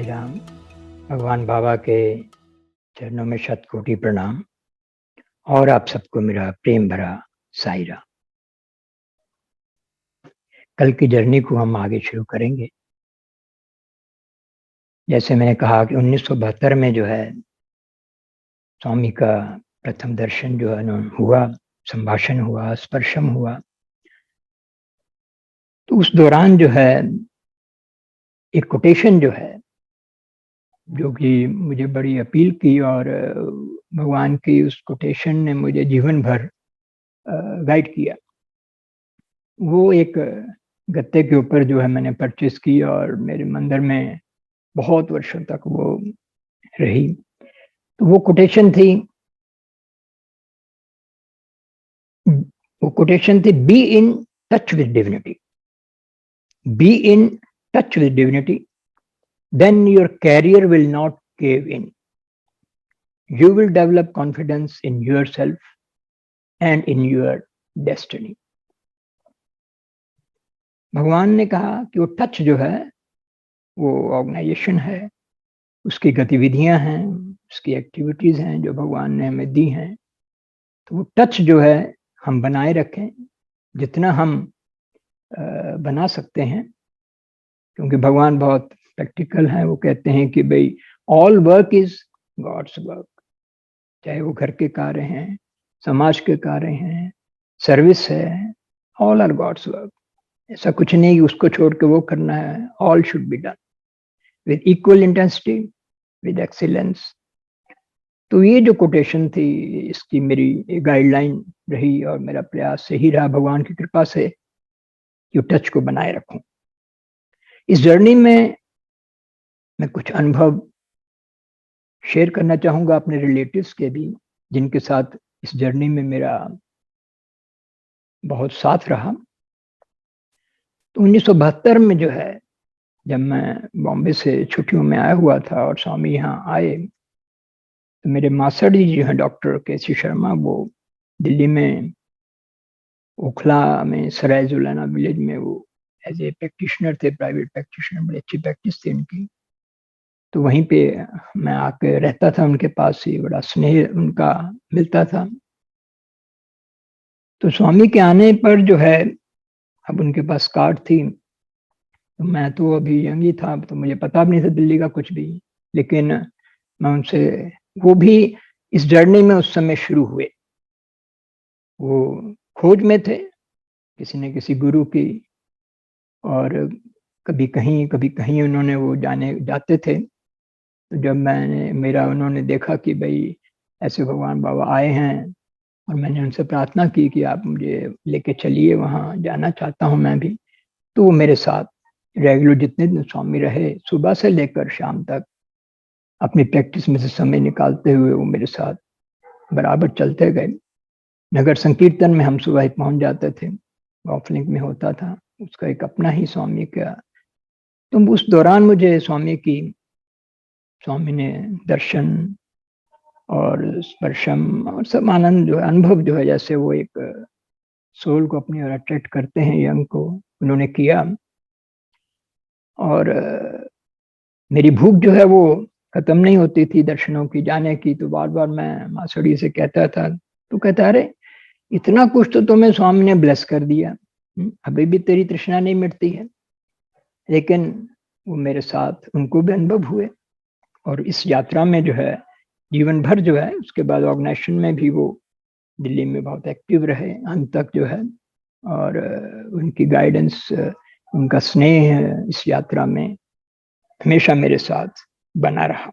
राम। भगवान बाबा के चरणों में शतकोटि प्रणाम और आप सबको मेरा प्रेम भरा साई राम। कल की जर्नी को हम आगे शुरू करेंगे। जैसे मैंने कहा कि 1972 में जो है स्वामी का प्रथम दर्शन जो है हुआ, संभाषण हुआ, स्पर्शम हुआ। तो उस दौरान जो है एक कोटेशन जो है जो कि मुझे बड़ी अपील की और भगवान की उस कोटेशन ने मुझे जीवन भर गाइड किया। वो एक गत्ते के ऊपर जो है मैंने परचेस की और मेरे मंदिर में बहुत वर्षों तक वो रही। तो वो कोटेशन थी be in touch with divinity, be in touch with divinity, then your career will not cave in, you will develop confidence in yourself and in your destiny. भगवान ने कहा कि वो टच जो है वो ऑर्गेनाइजेशन है, उसकी गतिविधियां हैं, उसकी एक्टिविटीज हैं जो भगवान ने हमें दी हैं। तो वो टच जो है हम बनाए रखें, जितना हम बना सकते हैं, क्योंकि भगवान बहुत प्रैक्टिकल हैं। वो कहते हैं कि भाई all work is God's work, चाहे वो घर के कार्य हैं, समाज के कार्य हैं, सर्विस है, ऑल आर गॉड्स वर्क। ऐसा कुछ नहीं कि उसको छोड़ के वो करना है। All should be done with equal intensity, with excellence. तो ये जो कोटेशन थी, इसकी मेरी गाइडलाइन रही और मेरा प्रयास यही रहा भगवान की कृपा से कि टच को बनाए रखूं। इस जर्नी में मैं कुछ अनुभव शेयर करना चाहूंगा अपने रिलेटिव्स के भी, जिनके साथ इस जर्नी में मेरा बहुत साथ रहा। तो 1972 में जो है, जब मैं बॉम्बे से छुट्टियों में आया हुआ था और स्वामी यहाँ आए, तो मेरे मास्टर जी जो है डॉक्टर के.सी. शर्मा, वो दिल्ली में ओखला में सराय जुलाना विलेज में वो एज ए प्रैक्टिशनर थे, प्राइवेट प्रैक्टिशनर, बड़ी अच्छी प्रैक्टिस थी उनकी। तो वहीं पे मैं आके रहता था उनके पास ही, बड़ा स्नेह उनका मिलता था। तो स्वामी के आने पर जो है, अब उनके पास कार्ड थी, तो मैं तो अभी यंग ही था, तो मुझे पता भी नहीं था दिल्ली का कुछ भी। लेकिन मैं उनसे, वो भी इस जर्नी में उस समय शुरू हुए, वो खोज में थे किसी न किसी गुरु की, और कभी कहीं उन्होंने वो जाते थे। तो जब मेरा उन्होंने देखा कि भाई ऐसे भगवान बाबा आए हैं, और मैंने उनसे प्रार्थना की कि आप मुझे लेके चलिए, वहाँ जाना चाहता हूँ मैं भी। तो वो मेरे साथ रेगुलर जितने दिन स्वामी रहे, सुबह से लेकर शाम तक अपनी प्रैक्टिस में से समय निकालते हुए वो मेरे साथ बराबर चलते गए। नगर संकीर्तन में हम सुबह ही पहुंच जाते थे, ऑफलिंक में होता था, उसका एक अपना ही स्वामी का। तो उस दौरान मुझे स्वामी ने दर्शन और स्पर्शम और सब आनंद जो है, अनुभव जो है, जैसे वो एक सोल को अपनी ओर अट्रैक्ट करते हैं, यंग को, उन्होंने किया। और मेरी भूख जो है वो खत्म नहीं होती थी दर्शनों की, जाने की। तो बार बार मैं मासड़ी से कहता था, तो कहता अरे इतना कुछ तो तुम्हें स्वामी ने ब्लेस कर दिया, अभी भी तेरी तृष्णा नहीं मिटती है। लेकिन वो मेरे साथ, उनको भी अनुभव हुए, और इस यात्रा में जो है जीवन भर जो है, उसके बाद ऑर्गेनाइजेशन में भी वो दिल्ली में बहुत एक्टिव रहे अंत तक जो है। और उनकी गाइडेंस, उनका स्नेह इस यात्रा में हमेशा मेरे साथ बना रहा।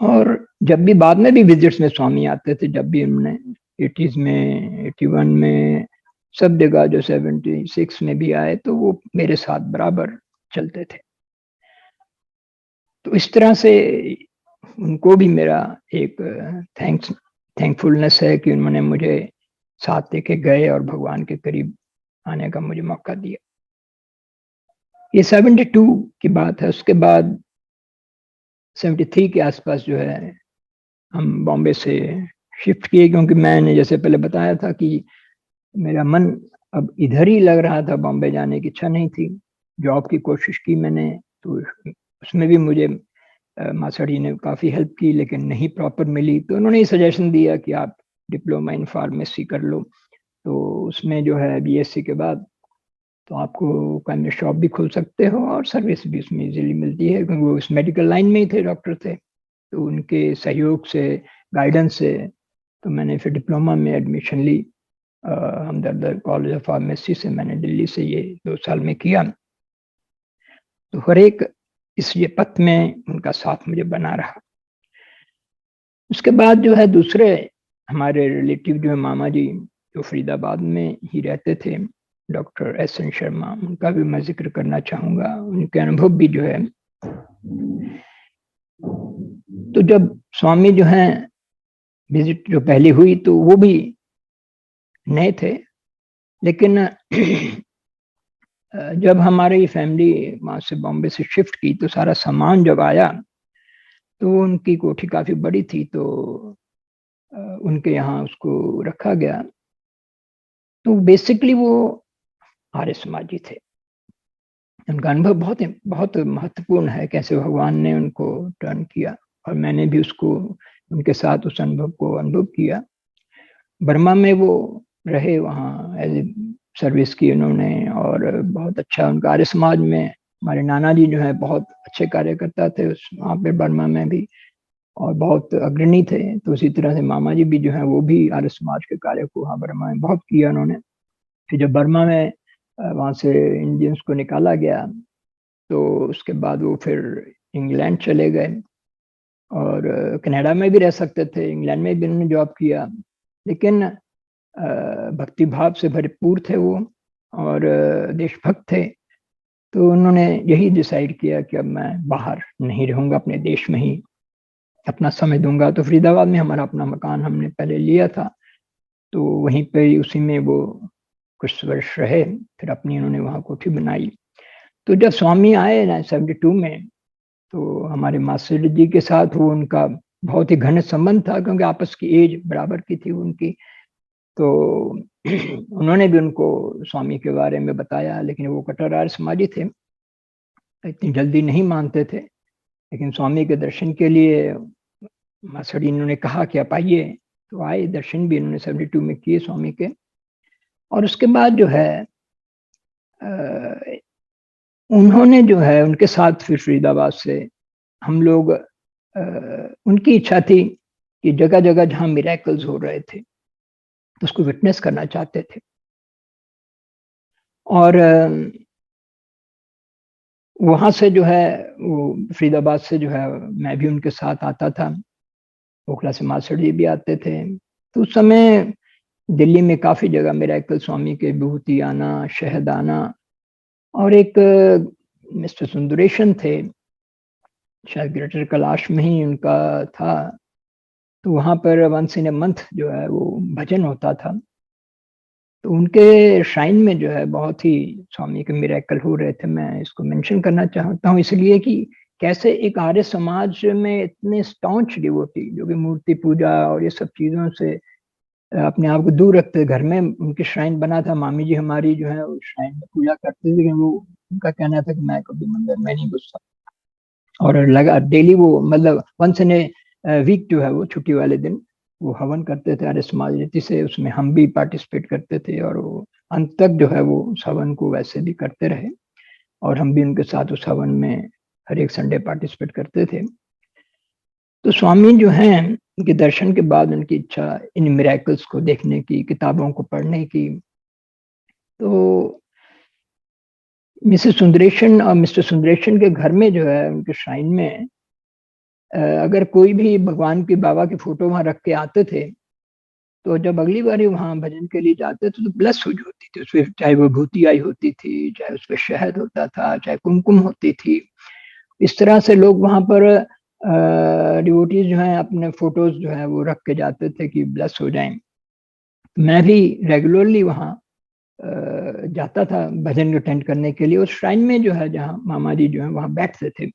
और जब भी बाद में भी विजिट्स में स्वामी आते थे, जब भी उन्होंने 80s में, 81 में, सब जगह जो 76 में भी आए, तो वो मेरे साथ बराबर चलते थे। तो इस तरह से उनको भी मेरा एक थैंकफुलनेस है कि उन्होंने मुझे साथ लेके गए और भगवान के करीब आने का मुझे मौका दिया। ये 72 की बात है। उसके बाद 73 के आसपास जो है हम बॉम्बे से शिफ्ट किए, क्योंकि मैंने जैसे पहले बताया था कि मेरा मन अब इधर ही लग रहा था, बॉम्बे जाने की इच्छा नहीं थी। जॉब की कोशिश की मैंने, तो उसमें भी मुझे मासाड़ी ने काफ़ी हेल्प की, लेकिन नहीं प्रॉपर मिली। तो उन्होंने ये सजेशन दिया कि आप डिप्लोमा इन फार्मेसी कर लो। तो उसमें जो है बीएससी के बाद तो आपको केमिस्ट शॉप भी खोल सकते हो और सर्विस भी उसमें इजीली मिलती है, क्योंकि वो इस मेडिकल लाइन में ही थे, डॉक्टर थे। तो उनके सहयोग से, गाइडेंस से, तो मैंने फिर डिप्लोमा में एडमिशन ली हमदर्द कॉलेज ऑफ फार्मेसी से। मैंने दिल्ली से ये 2 साल में किया। तो हर एक इस ये पथ में उनका साथ मुझे बना रहा। उसके बाद जो है दूसरे हमारे रिलेटिव जो है मामा जी, जो फरीदाबाद में ही रहते थे, डॉक्टर एस एन शर्मा, उनका भी मैं जिक्र करना चाहूँगा। उनके अनुभव भी जो है, तो जब स्वामी जो हैं विजिट जो पहली हुई तो वो भी नए थे, लेकिन जब हमारी फैमिली वहाँ से बॉम्बे से शिफ्ट की तो सारा सामान जब आया तो उनकी कोठी काफ़ी बड़ी थी, तो उनके यहाँ उसको रखा गया। तो बेसिकली वो आर्य समाजी थे। उनका अनुभव बहुत बहुत महत्वपूर्ण है, कैसे भगवान ने उनको टर्न किया, और मैंने भी उसको उनके साथ उस अनुभव को अनुभव किया। बर्मा में वो रहे, वहाँ एज ए सर्विस की उन्होंने, और बहुत अच्छा उनका आर्य समाज में, हमारे नाना जी जो है बहुत अच्छे कार्यकर्ता थे उस वहाँ पे बर्मा में भी, और बहुत अग्रणी थे। तो उसी तरह से मामा जी भी जो है वो भी आर्य समाज के कार्य को वहाँ बर्मा में बहुत किया उन्होंने। फिर जब बर्मा में वहाँ से इंडियंस को निकाला गया तो उसके बाद वो फिर इंग्लैंड चले गए, और कनाडा में भी रह सकते थे, इंग्लैंड में भी उन्होंने जॉब किया, लेकिन भक्ति भाव से भरपूर थे वो, और देशभक्त थे। तो उन्होंने यही डिसाइड किया कि अब मैं बाहर नहीं रहूँगा, अपने देश में ही अपना समय दूंगा। तो फरीदाबाद में हमारा अपना मकान हमने पहले लिया था, तो वहीं पे ही उसी में वो कुछ वर्ष रहे, फिर अपनी उन्होंने वहाँ कोठी बनाई। तो जब स्वामी आए ना 72 में, तो हमारे मास्टर जी के साथ वो उनका बहुत ही घनिष्ठ संबंध था, क्योंकि आपस की एज बराबर की थी उनकी। तो उन्होंने भी उनको स्वामी के बारे में बताया, लेकिन वो कट्टर आर्य समाजी थे, इतनी जल्दी नहीं मानते थे। लेकिन स्वामी के दर्शन के लिए मास्टर जी इन्होंने कहा कि आप आइए, तो आए, दर्शन भी इन्होंने 72 में किए स्वामी के। और उसके बाद जो है उन्होंने जो है उनके साथ फिर फरीदाबाद से हम लोग उनकी इच्छा थी कि जगह जगह जहाँ मिरेकल्स हो रहे थे तो उसको विटनेस करना चाहते थे। और वहाँ से जो है वो फरीदाबाद से जो है मैं भी उनके साथ आता था, ओखला से मास्टर जी भी आते थे। तो उस समय दिल्ली में काफ़ी जगह मिरेकल स्वामी के विभूति आना, शहद आना, और एक मिस्टर सुंदरेशन थे, शायद ग्रेटर कैलाश में ही उनका था। तो वहाँ पर वंस इन अ मंथ जो है वो भजन होता था। तो उनके श्राइन में जो है बहुत ही स्वामी के मिरेकल हो रहे थे। मैं इसको मेंशन करना चाहता हूँ इसलिए कि कैसे एक आर्य समाज में इतने स्टॉन्च डिवोटी जो कि मूर्ति पूजा और ये सब चीज़ों से अपने आप को दूर रखते, घर में उनके श्राइन बना था। मामी जी हमारी जो है उस श्राइन में पूजा करते थे, लेकिन वो उनका कहना था कि मैं कभी मंदिर में नहीं घुस सकता। और लगा डेली वो मतलब वंस इन ए वीक जो है वो छुट्टी वाले दिन वो हवन करते थे आर्य समाज रीति से, उसमें हम भी पार्टिसिपेट करते थे, और वो अंत तक जो है वो उस हवन को वैसे भी करते रहे, और हम भी उनके साथ उस हवन में हर एक संडे पार्टिसिपेट करते थे। तो स्वामी जो हैं उनके दर्शन के बाद उनकी इच्छा इन मिरेकल्स को देखने की, किताबों को पढ़ने की। तो मिसेस सुंदरेशन और मिस्टर सुंदरेशन के घर में जो है उनके श्राइन में अगर कोई भी भगवान के बाबा की फोटो वहाँ रख के आते थे, तो जब अगली बार वहाँ भजन के लिए जाते थे तो ब्लेस हो जाती थी उसपे, चाहे वो भूति आई होती थी, चाहे उसपे शहद होता था, चाहे कुमकुम होती थी। इस तरह से लोग वहाँ पर डिवोटीज जो हैं अपने फोटोज जो है वो रख के जाते थे कि ब्लेस हो जाएं। मैं भी रेगुलरली वहाँ जाता था भजन अटेंड करने के लिए। उस श्राइन में जो है जहाँ मामा जी जो है वहाँ बैठते थे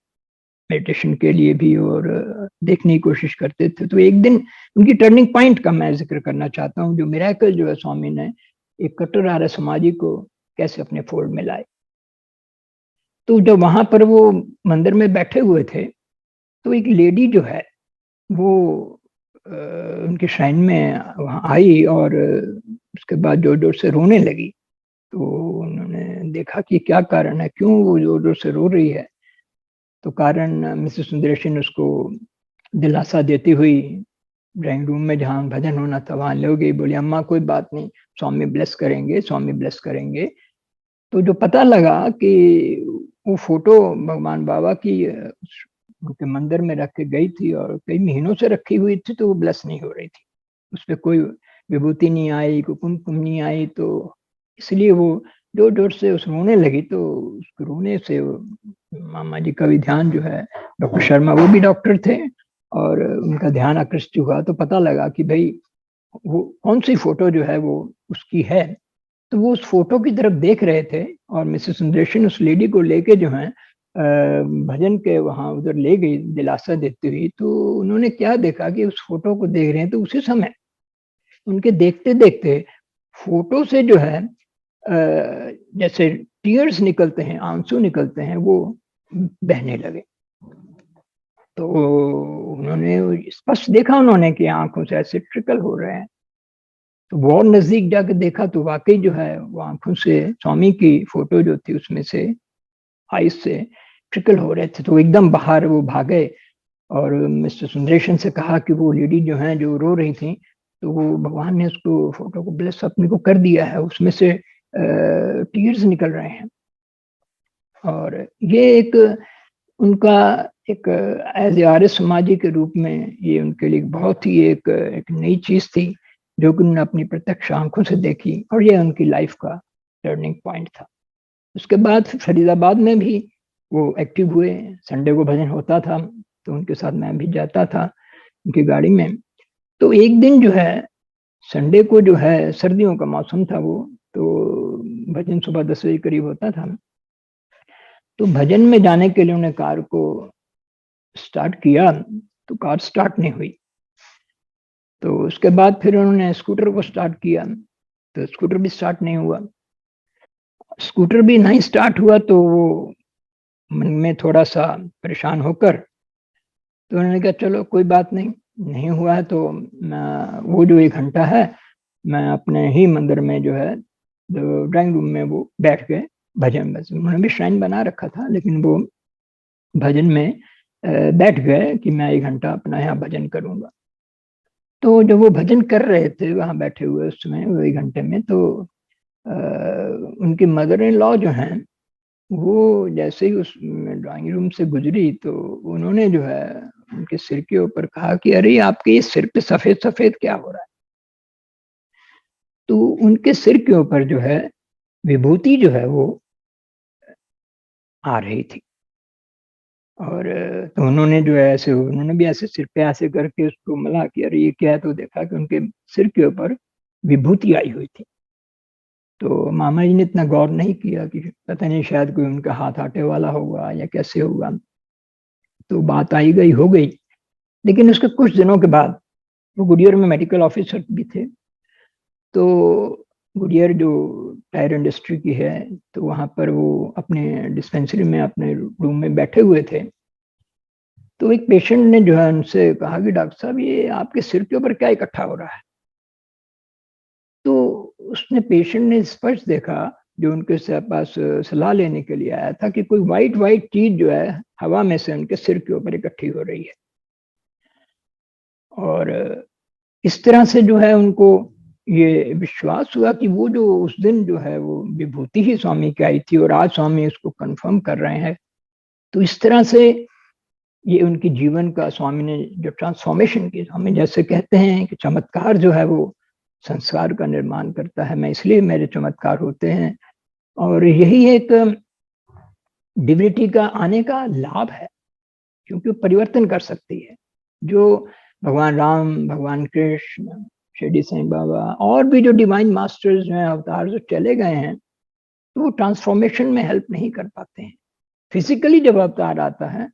मेडिटेशन के लिए भी, और देखने की कोशिश करते थे। तो एक दिन उनकी टर्निंग पॉइंट का मैं जिक्र करना चाहता हूँ, जो मिरेकल जो है स्वामी ने एक कट्टर आर्य समाजी को कैसे अपने फोल्ड में लाए। तो जब वहाँ पर वो मंदिर में बैठे हुए थे, तो एक लेडी जो है वो उनके श्राइन में वहाँ आई और उसके बाद जोर-जोर से रोने लगी। तो उन्होंने देखा कि क्या कारण है, क्यों वो जोर-जोर से रो रही है? तो कारण मिसेस सुंदरेशन उसको दिलासा देती हुई ड्राइंग रूम में जहाँ भजन होना था वहाँ ले गई, बोली अम्मा कोई बात नहीं, स्वामी ब्लेस करेंगे, स्वामी ब्लेस करेंगे। तो जो पता लगा कि वो फ़ोटो भगवान बाबा की उनके मंदिर में रख के गई थी और कई महीनों से रखी हुई थी, तो वो ब्लेस नहीं हो रही थी। उसपे कोई विभूति नहीं आई, कोई कुमकुम नहीं आई, तो इसलिए वो ज़ोर-ज़ोर से उस रोने लगी, तो उसके रोने से मामा जी का भी ध्यान जो है, डॉक्टर शर्मा वो भी डॉक्टर थे और उनका ध्यान आकृष्ट हुआ, तो पता लगा कि भई वो कौन-सी फ़ोटो जो है वो उसकी है। तो वो उस फ़ोटो की तरफ देख रहे थे और मिसेस सुंदरेशन उस लेडी को लेके जो है भजन के वहाँ उधर ले गई दिलासा देती हुई, तो उन्होंने क्या देखा कि उस फ़ोटो को देख रहे हैं, तो उसी समय उनके देखते-देखते फ़ोटो से जो है जैसे टीयर्स निकलते हैं, आंसू निकलते हैं, वो बहने लगे। तो उन्होंने स्पष्ट देखा उन्होंने कि आँखों से ऐसे ट्रिकल हो रहे हैं। तो वो और नज़दीक जाके देखा तो वाक़ई जो है वो आँखों से स्वामी की फ़ोटो जो थी उसमें से आइस से ट्रिकल हो रहे थे, तो एकदम बाहर वो भागे और मिस्टर सुंदरेशन से कहा कि वो लेडी जो हैं, जो रो रही थीं, तो वो भगवान ने उसको फ़ोटो को ब्लेस अपने को कर दिया है, उसमें से टीयर्स निकल रहे हैं। और ये एक उनका एक एज़ ए आर्य समाजी के रूप में ये उनके लिए बहुत ही एक नई चीज़ थी, जो कि उन्होंने अपनी प्रत्यक्ष आँखों से देखी और ये उनकी लाइफ़ का टर्निंग पॉइंट था। उसके बाद फिर फरीदाबाद में भी वो एक्टिव हुए, संडे को भजन होता था, तो उनके साथ मैं भी जाता था उनकी गाड़ी में। तो एक दिन जो है, संडे को जो है सर्दियों का मौसम था वो, तो भजन सुबह 10 बजे करीब होता था। तो भजन में जाने के लिए उन्होंने कार को स्टार्ट किया, तो कार स्टार्ट नहीं हुई। तो उसके बाद फिर उन्होंने स्कूटर को स्टार्ट किया, तो स्कूटर भी स्टार्ट नहीं हुआ। स्कूटर भी नहीं स्टार्ट हुआ तो वो मन में थोड़ा-सा परेशान होकर तो उन्होंने कहा चलो कोई बात नहीं, नहीं हुआ है तो मैं वो जो 1 घंटा है, मैं अपने ही मंदिर में जो है ड्राइंग रूम में वो बैठ के भजन बस उन्होंने भी श्राइन बना रखा था लेकिन वो भजन में बैठ गए कि मैं 1 घंटा अपना यहाँ भजन करूँगा। तो जब वो भजन कर रहे थे वहाँ बैठे हुए उस समय वो 1 घंटे में तो उनकी मदर इन लॉ जो हैं, वो जैसे ही उस ड्राइंग रूम से गुज़री तो उन्होंने जो है उनके सिर के ऊपर कहा कि अरे! आपके ये सिर पे सफ़ेद-सफ़ेद क्या हो रहा है? तो उनके सिर के ऊपर जो है विभूति जो है वो आ रही थी। और तो उन्होंने जो है ऐसे उन्होंने भी ऐसे सिर पे ऐसे करके उसको मला कि अरे! ये क्या है? तो देखा कि उनके सिर के ऊपर विभूति आई हुई थी। तो मामा जी ने इतना गौर नहीं किया कि पता नहीं शायद कोई उनका हाथ आटे वाला होगा या कैसे होगा। तो बात आई गई हो गई। लेकिन उसके कुछ दिनों के बाद वो गुडियर में मेडिकल ऑफ़िसर भी थे। तो गुडियर जो टायर इंडस्ट्री की है, तो वहाँ पर वो अपने डिस्पेंसरी में अपने रूम में बैठे हुए थे। तो एक पेशेंट ने जो है उनसे कहा कि डॉक्टर साहब ये आपके सिर के ऊपर क्या इकट्ठा हो रहा है? तो उसने पेशेंट ने स्पष्ट देखा जो उनके पास सलाह लेने के लिए आया था कि कोई व्हाइट-व्हाइट चीज़ जो है हवा में से उनके सिर के ऊपर इकट्ठी हो रही है। और इस तरह से जो है उनको ये विश्वास हुआ कि वो जो उस दिन जो है वो विभूति ही स्वामी की आई थी और आज स्वामी उसको कन्फर्म कर रहे हैं। तो इस तरह से ये उनके जीवन का स्वामी ने जो ट्रांसफ़ॉर्मेशन की हमें जैसे कहते हैं कि चमत्कार जो है वो संस्कार का निर्माण करता है। मैं इसलिए मेरे चमत्कार होते हैं और यही एक डिविनिटी का आने का लाभ है क्योंकि वो परिवर्तन कर सकती है। जो भगवान राम, भगवान कृष्ण, शिरडी साईं बाबा और भी जो डिवाइन मास्टर्स जो हैं, अवतार जो चले गए हैं, तो वो ट्रांसफ़ॉर्मेशन में हेल्प नहीं कर पाते हैं। फिज़िकली जब अवतार आता है,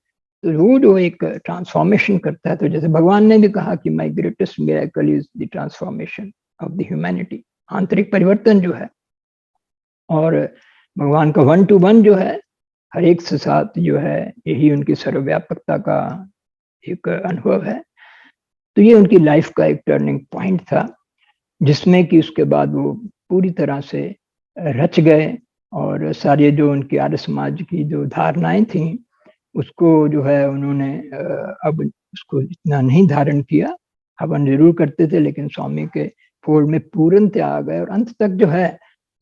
तो वो जो एक ट्रांसफ़ॉर्मेशन करता है, तो जैसे भगवान ने भी कहा कि my greatest miracle is the transformation of the humanity आंतरिक परिवर्तन जो है और भगवान का वन टू वन जो है हर एक से साथ जो है यही उनकी सर्वव्यापकता का एक अनुभव है। तो ये उनकी लाइफ का एक टर्निंग पॉइंट था, जिसमें कि उसके बाद वो पूरी तरह से रच गए और सारे जो उनके आर्य समाज की जो धारणाएँ थीं, उसको जो है उन्होंने अब उसको इतना नहीं धारण किया। हवन ज़रूर करते थे, लेकिन स्वामी के फोल्ड में पूर्णतः आ गए और अंत तक जो है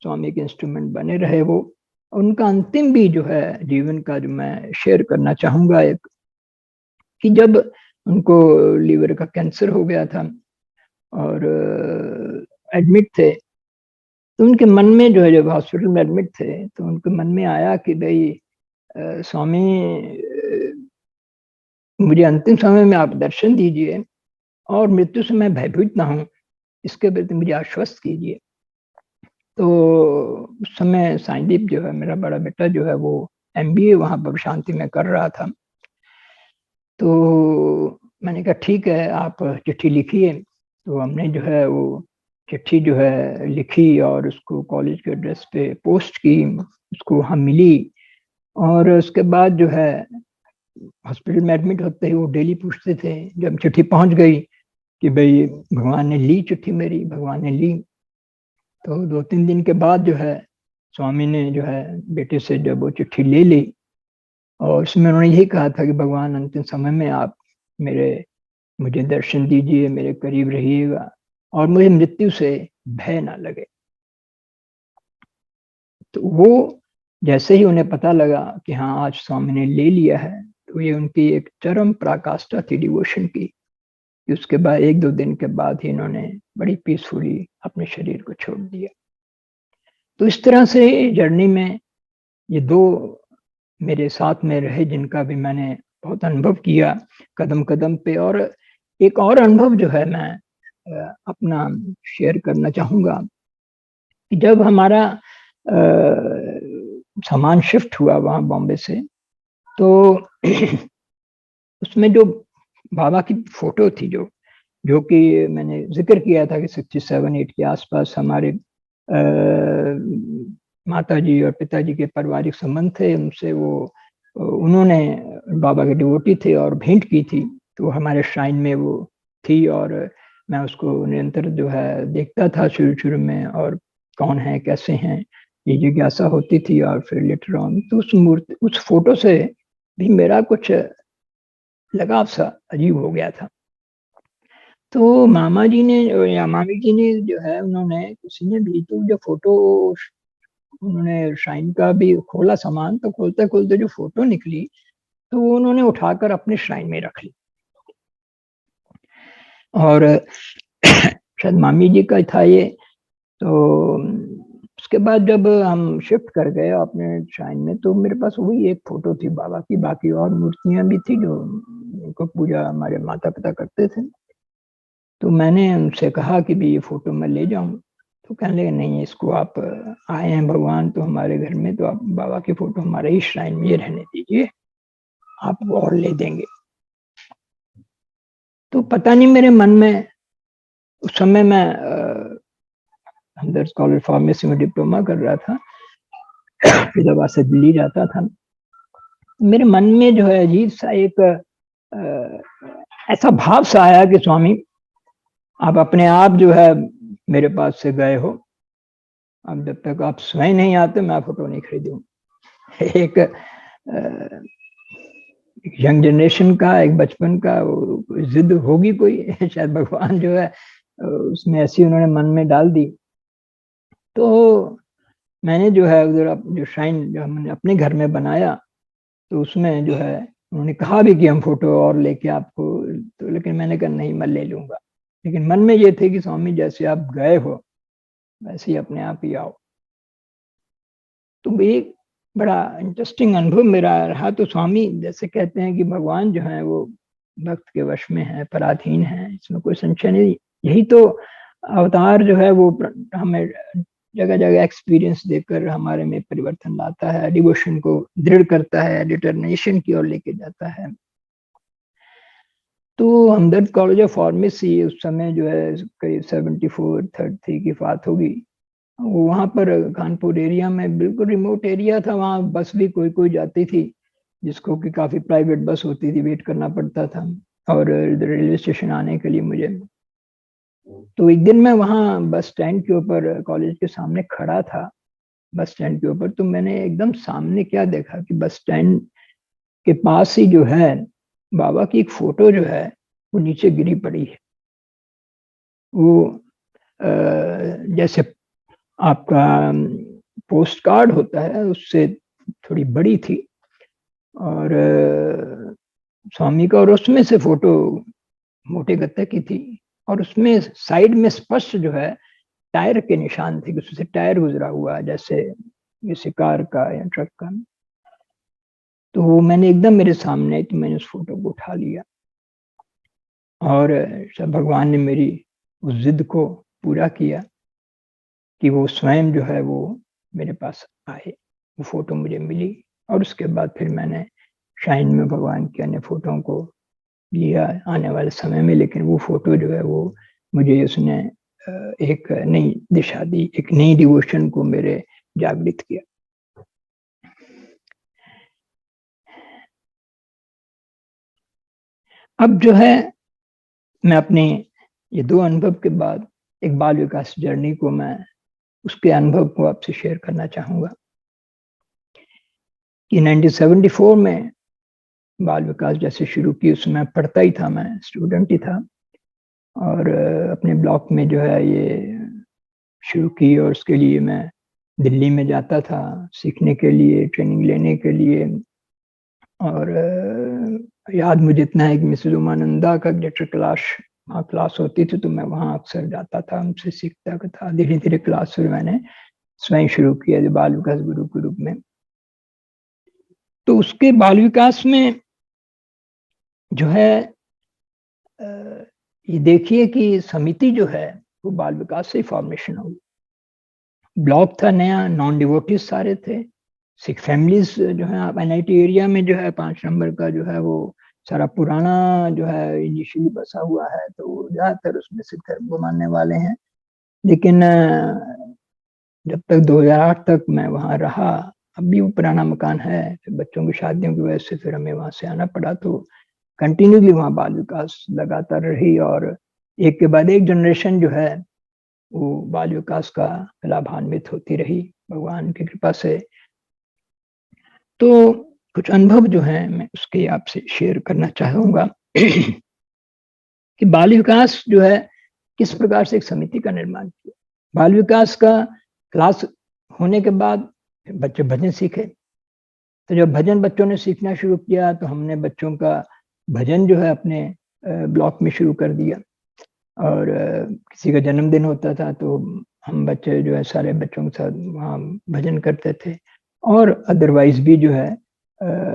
स्वामी के इंस्ट्रूमेंट बने रहे वो। उनका अंतिम भी जो है जीवन का जो मैं शेयर करना चाहूँगा एक, कि जब उनको लीवर का कैंसर हो गया था और एडमिट थे, तो उनके मन में जो है जब हॉस्पिटल में एडमिट थे, तो उनके मन में आया कि भई स्वामी मुझे अंतिम समय में आप दर्शन दीजिए और मृत्यु से मैं भयभीत ना हूँ, इसके प्रति मुझे आश्वस्त कीजिए। तो उस समय साईंदीप जो है मेरा बड़ा बेटा जो है वो एमबीए वहाँ पर शांति में कर रहा था। तो मैंने कहा ठीक है, आप चिट्ठी लिखिए। तो हमने जो है वो चिट्ठी जो है लिखी और उसको कॉलेज के एड्रेस पे पोस्ट की, उसको वहाँ मिली और उसके बाद जो है हॉस्पिटल में एडमिट होते ही वो डेली पूछते थे, जब चिट्ठी पहुँच गई कि भई भगवान ने ली चिट्ठी मेरी, भगवान ने ली। तो 2-3 दिन के बाद जो है स्वामी ने जो है बेटे से जब वो चिट्ठी ले ली और उसमें उन्होंने यही कहा था कि भगवान अंतिम समय में आप मुझे दर्शन दीजिए, मेरे करीब रहिएगा और मुझे मृत्यु से भय ना लगे। तो वो जैसे ही उन्हें पता लगा कि हाँ, आज स्वामी ने ले लिया है, तो ये उनकी एक चरम पराकाष्ठा थी डिवोशन की, कि उसके बाद 1-2 दिन के बाद ही इन्होंने बड़ी पीसफुली अपने शरीर को छोड़ दिया। तो इस तरह से जर्नी में ये 2 मेरे साथ में रहे, जिनका भी मैंने बहुत अनुभव किया कदम-कदम पे। और एक और अनुभव जो है मैं अपना शेयर करना चाहूँगा कि जब हमारा सामान शिफ्ट हुआ वहाँ बॉम्बे से, तो उसमें जो बाबा की फ़ोटो थी जो कि मैंने ज़िक्र किया था कि 67-8 के आस-पास हमारे माताजी और पिताजी के पारिवारिक संबंध थे, उनसे वो उन्होंने बाबा के डिवोटी थे और भेंट की थी, तो हमारे श्राइन में वो थी और मैं उसको निरंतर जो है देखता था शुरू-शुरू में और कौन है, कैसे हैं, ये जिज्ञासा होती थी और फिर लेटर ऑन तो उस फ़ोटो से भी मेरा कुछ लगाव-सा अजीब हो गया था। तो मामा जी ने या मामी जी ने जो है उन्होंने किसी ने भी तो जो फ़ोटो उन्होंने श्राइन का भी खोला सामान, तो खोलते-खोलते जो फ़ोटो निकली, तो वो उन्होंने उठाकर अपने श्राइन में रख ली। और शायद मामी जी का था ये, तो उसके बाद जब हम शिफ्ट कर गए अपने श्राइन में, तो मेरे पास वही एक फ़ोटो थी बाबा की, बाकी और मूर्तियाँ भी थी जो उनको पूजा हमारे माता-पिता करते थे। तो मैंने उनसे कहा कि भई ये फ़ोटो मैं ले जाऊँ, तो कहने लगे नहीं इसको आप आए हैं भगवान तो हमारे घर में, तो आप बाबा की फ़ोटो हमारे ही श्राइन में ही रहने दीजिए, आप वो और ले देंगे। तो पता नहीं मेरे मन में उस समय मैं हमदर्द कॉलेज फार्मेसी में डिप्लोमा कर रहा था, फरीदाबाद से दिल्ली जाता था। मेरे मन में जो है अजीब-सा एक ऐसा भाव-सा आया कि स्वामी आप अपने आप जो है मेरे पास से गए हो, अब जब तक आप स्वयं नहीं आते मैं फ़ोटो नहीं खरीदूँगा। एक यंग जनरेशन का, एक बचपन का वो ज़िद होगी कोई शायद भगवान जो है उसमें ऐसी उन्होंने मन में डाल दी। तो मैंने जो है उधर जो श्राइन जो हमने अपने घर में बनाया, तो उसमें जो है उन्होंने कहा भी कि हम फ़ोटो और लेके आपको तो लेकिन मैंने कहा नहीं मैं ले लूँगा। लेकिन मन में ये थे कि स्वामी जैसे आप गए हो, वैसे ही अपने आप ही आओ। तो एक बड़ा इंटरेस्टिंग अनुभव मेरा रहा तो स्वामी जैसे कहते हैं कि भगवान जो हैं वो भक्त के वश में हैं, पराधीन हैं, इसमें कोई संशय नहीं। यही तो अवतार जो है वो हमें जगह-जगह एक्सपीरियंस देकर हमारे में परिवर्तन लाता है, डिवोशन को दृढ़ करता है, डिटर्मिनेशन की ओर लेके जाता है। तो हमदर्द कॉलेज ऑफ फार्मेसी उस समय जो है करीब 74-33 की बात होगी। वहाँ पर कानपुर एरिया में बिल्कुल रिमोट एरिया था, वहाँ बस भी कोई कोई जाती थी, जिसको कि काफ़ी प्राइवेट बस होती थी, वेट करना पड़ता था और रेलवे स्टेशन आने के लिए मुझे। तो एक दिन मैं वहाँ बस स्टैंड के ऊपर कॉलेज के सामने खड़ा था, बस स्टैंड के ऊपर, तो मैंने एकदम सामने क्या देखा कि बस स्टैंड के पास ही जो है बाबा की एक फोटो जो है वो नीचे गिरी पड़ी है। वो जैसे आपका पोस्ट कार्ड होता है उससे थोड़ी बड़ी थी और स्वामी का, और उसमें से फोटो मोटे गत्ते की थी और उसमें साइड में स्पष्ट जो है टायर के निशान थे, उससे टायर गुजरा हुआ जैसे किसी कार का या ट्रक का। तो वो मैंने एकदम मेरे सामने, तो मैंने उस फोटो को उठा लिया और सब भगवान ने मेरी उस जिद को पूरा किया कि वो स्वयं जो है वो मेरे पास आए, वो फोटो मुझे मिली और उसके बाद फिर मैंने शाइन में भगवान के अन्य फोटों को लिया आने वाले समय में। लेकिन वो फोटो जो है वो मुझे उसने एक नई दिशा दी, एक नई डिवोशन को मेरे जागृत किया। अब जो है मैं अपने ये 2 अनुभव के बाद एक बाल विकास जर्नी को, मैं उसके अनुभव को आपसे शेयर करना चाहूँगा कि 1974 में बाल विकास जैसे शुरू की, उसमें पढ़ता ही था, मैं स्टूडेंट ही था और अपने ब्लॉक में जो है ये शुरू की और उसके लिए मैं दिल्ली में जाता था सीखने के लिए, ट्रेनिंग लेने के लिए। और याद मुझे इतना है कि मिसेस उमानंदा का लेटर क्लास, वहाँ क्लास होती थी तो मैं वहाँ अक्सर जाता था, उनसे सीखता था। धीरे धीरे क्लास फिर मैंने स्वयं शुरू किया जो बाल विकास गुरु के रूप में। तो उसके बाल विकास में जो है ये देखिए कि समिति जो है वो बाल विकास से फॉर्मेशन हुई। ब्लॉक था नया, नॉन डिवोटीज सारे थे, सिख फैमिलीज जो है आप एनआईटी एरिया में जो है 5 नंबर का जो है वो सारा पुराना जो है इनिशियली बसा हुआ है, तो ज्यादातर उसमें सिख धर्म को मानने वाले हैं। लेकिन जब तक 2008 तक मैं वहाँ रहा, अब भी वो पुराना मकान है, फिर बच्चों की शादियों की वजह से फिर हमें वहाँ से आना पड़ा, तो कंटिन्यूली वहाँ बाल विकास लगातार रही और एक के बाद एक जनरेशन जो है वो बाल विकास का लाभान्वित होती रही भगवान की कृपा से। तो कुछ अनुभव जो है मैं उसके आपसे शेयर करना चाहूंगा कि बाल विकास जो है किस प्रकार से एक समिति का निर्माण किया। बाल विकास का क्लास होने के बाद बच्चे भजन सीखे, तो जब भजन बच्चों ने सीखना शुरू किया तो हमने बच्चों का भजन जो है अपने ब्लॉक में शुरू कर दिया। और किसी का जन्मदिन होता था तो हम बच्चे जो है सारे बच्चों के साथ वहाँ भजन करते थे और अदरवाइज भी जो है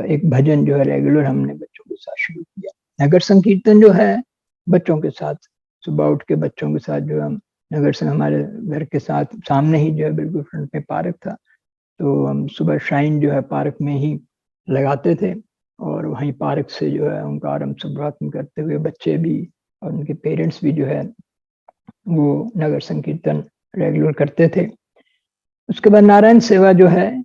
एक भजन जो है रेगुलर हमने बच्चों के साथ शुरू किया। नगर संकीर्तन जो है बच्चों के साथ, सुबह उठ के बच्चों के साथ जो हम नगर से, हमारे घर के साथ सामने ही जो है बिल्कुल फ्रंट में पार्क था, तो हम सुबह शाइन जो है पार्क में ही लगाते थे और वहीं पार्क से जो है उनका आरंभ सुप्रभातम करते हुए बच्चे भी और उनके पेरेंट्स भी जो है वो नगर संकीर्तन रेगुलर करते थे। उसके बाद नारायण सेवा जो है,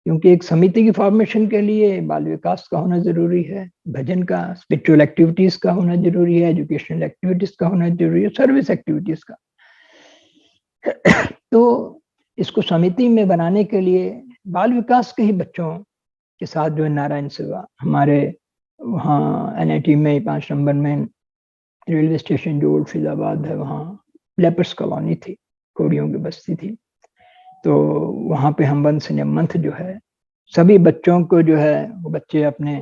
क्योंकि एक समिति की फॉर्मेशन के लिए बाल विकास का होना जरूरी है, भजन का, स्पिरिचुअल एक्टिविटीज का होना जरूरी है, एजुकेशनल एक्टिविटीज का होना जरूरी है, सर्विस एक्टिविटीज का। तो इसको समिति में बनाने के लिए बाल विकास के ही बच्चों के साथ जो है नारायण सेवा, हमारे वहाँ एनआईटी में 5 नंबर में रेलवे स्टेशन जो ओल्ड फिजाबाद है वहाँ लेपर्स कॉलोनी थी, कोड़ियों की बस्ती थी, तो वहाँ पे हम वंस इन मंथ जो है सभी बच्चों को जो है वो बच्चे अपने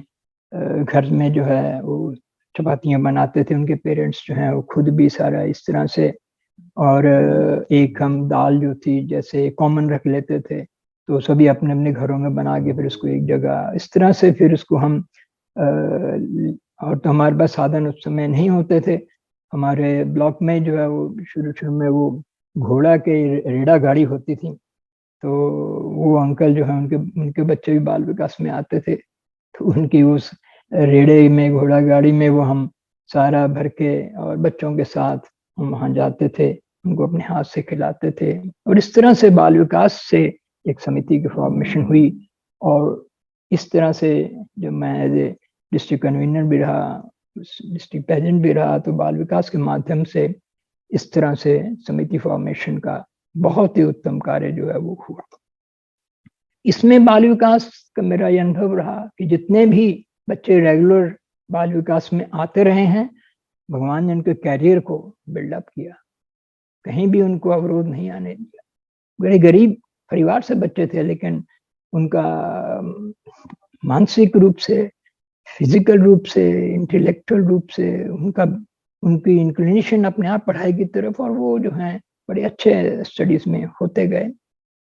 घर में जो है वो चपातियाँ बनाते थे, उनके पेरेंट्स जो हैं वो खुद भी सारा इस तरह से, और एक हम दाल जो थी जैसे कॉमन रख लेते थे, तो सभी अपने अपने घरों में बना के फिर उसको एक जगह इस तरह से फिर उसको हम और तो हमारे पास साधन उस समय नहीं होते थे। हमारे ब्लॉक में जो है वो शुरू शुरू में वो घोड़ा के रेड़ा गाड़ी होती थी, तो वो अंकल जो है उनके उनके बच्चे भी बाल विकास में आते थे, तो उनकी उस रेड़े में, घोड़ा गाड़ी में वो हम सारा भर के और बच्चों के साथ हम वहाँ जाते थे उनको अपने हाथ से खिलाते थे। और इस तरह से बाल विकास से एक समिति की फॉर्मेशन हुई, और इस तरह से जब मैं एज ए डिस्ट्रिक्ट कन्वीनर भी रहा, डिस्ट्रिक्ट प्रेसिडेंट भी रहा, तो बाल विकास के माध्यम से इस तरह से समिति फॉर्मेशन का बहुत ही उत्तम कार्य जो है वो हुआ। इसमें बाल विकास का मेरा ये अनुभव रहा कि जितने भी बच्चे रेगुलर बाल विकास में आते रहे हैं, भगवान ने उनके कैरियर को बिल्डअप किया, कहीं भी उनको अवरोध नहीं आने दिया। बड़े गरीब परिवार से बच्चे थे, लेकिन उनका मानसिक रूप से, फिजिकल रूप से, इंटेलेक्चुअल रूप से उनकी इंक्लिनेशन अपने आप पढ़ाई की तरफ, और वो जो है बड़े अच्छे स्टडीज में होते गए।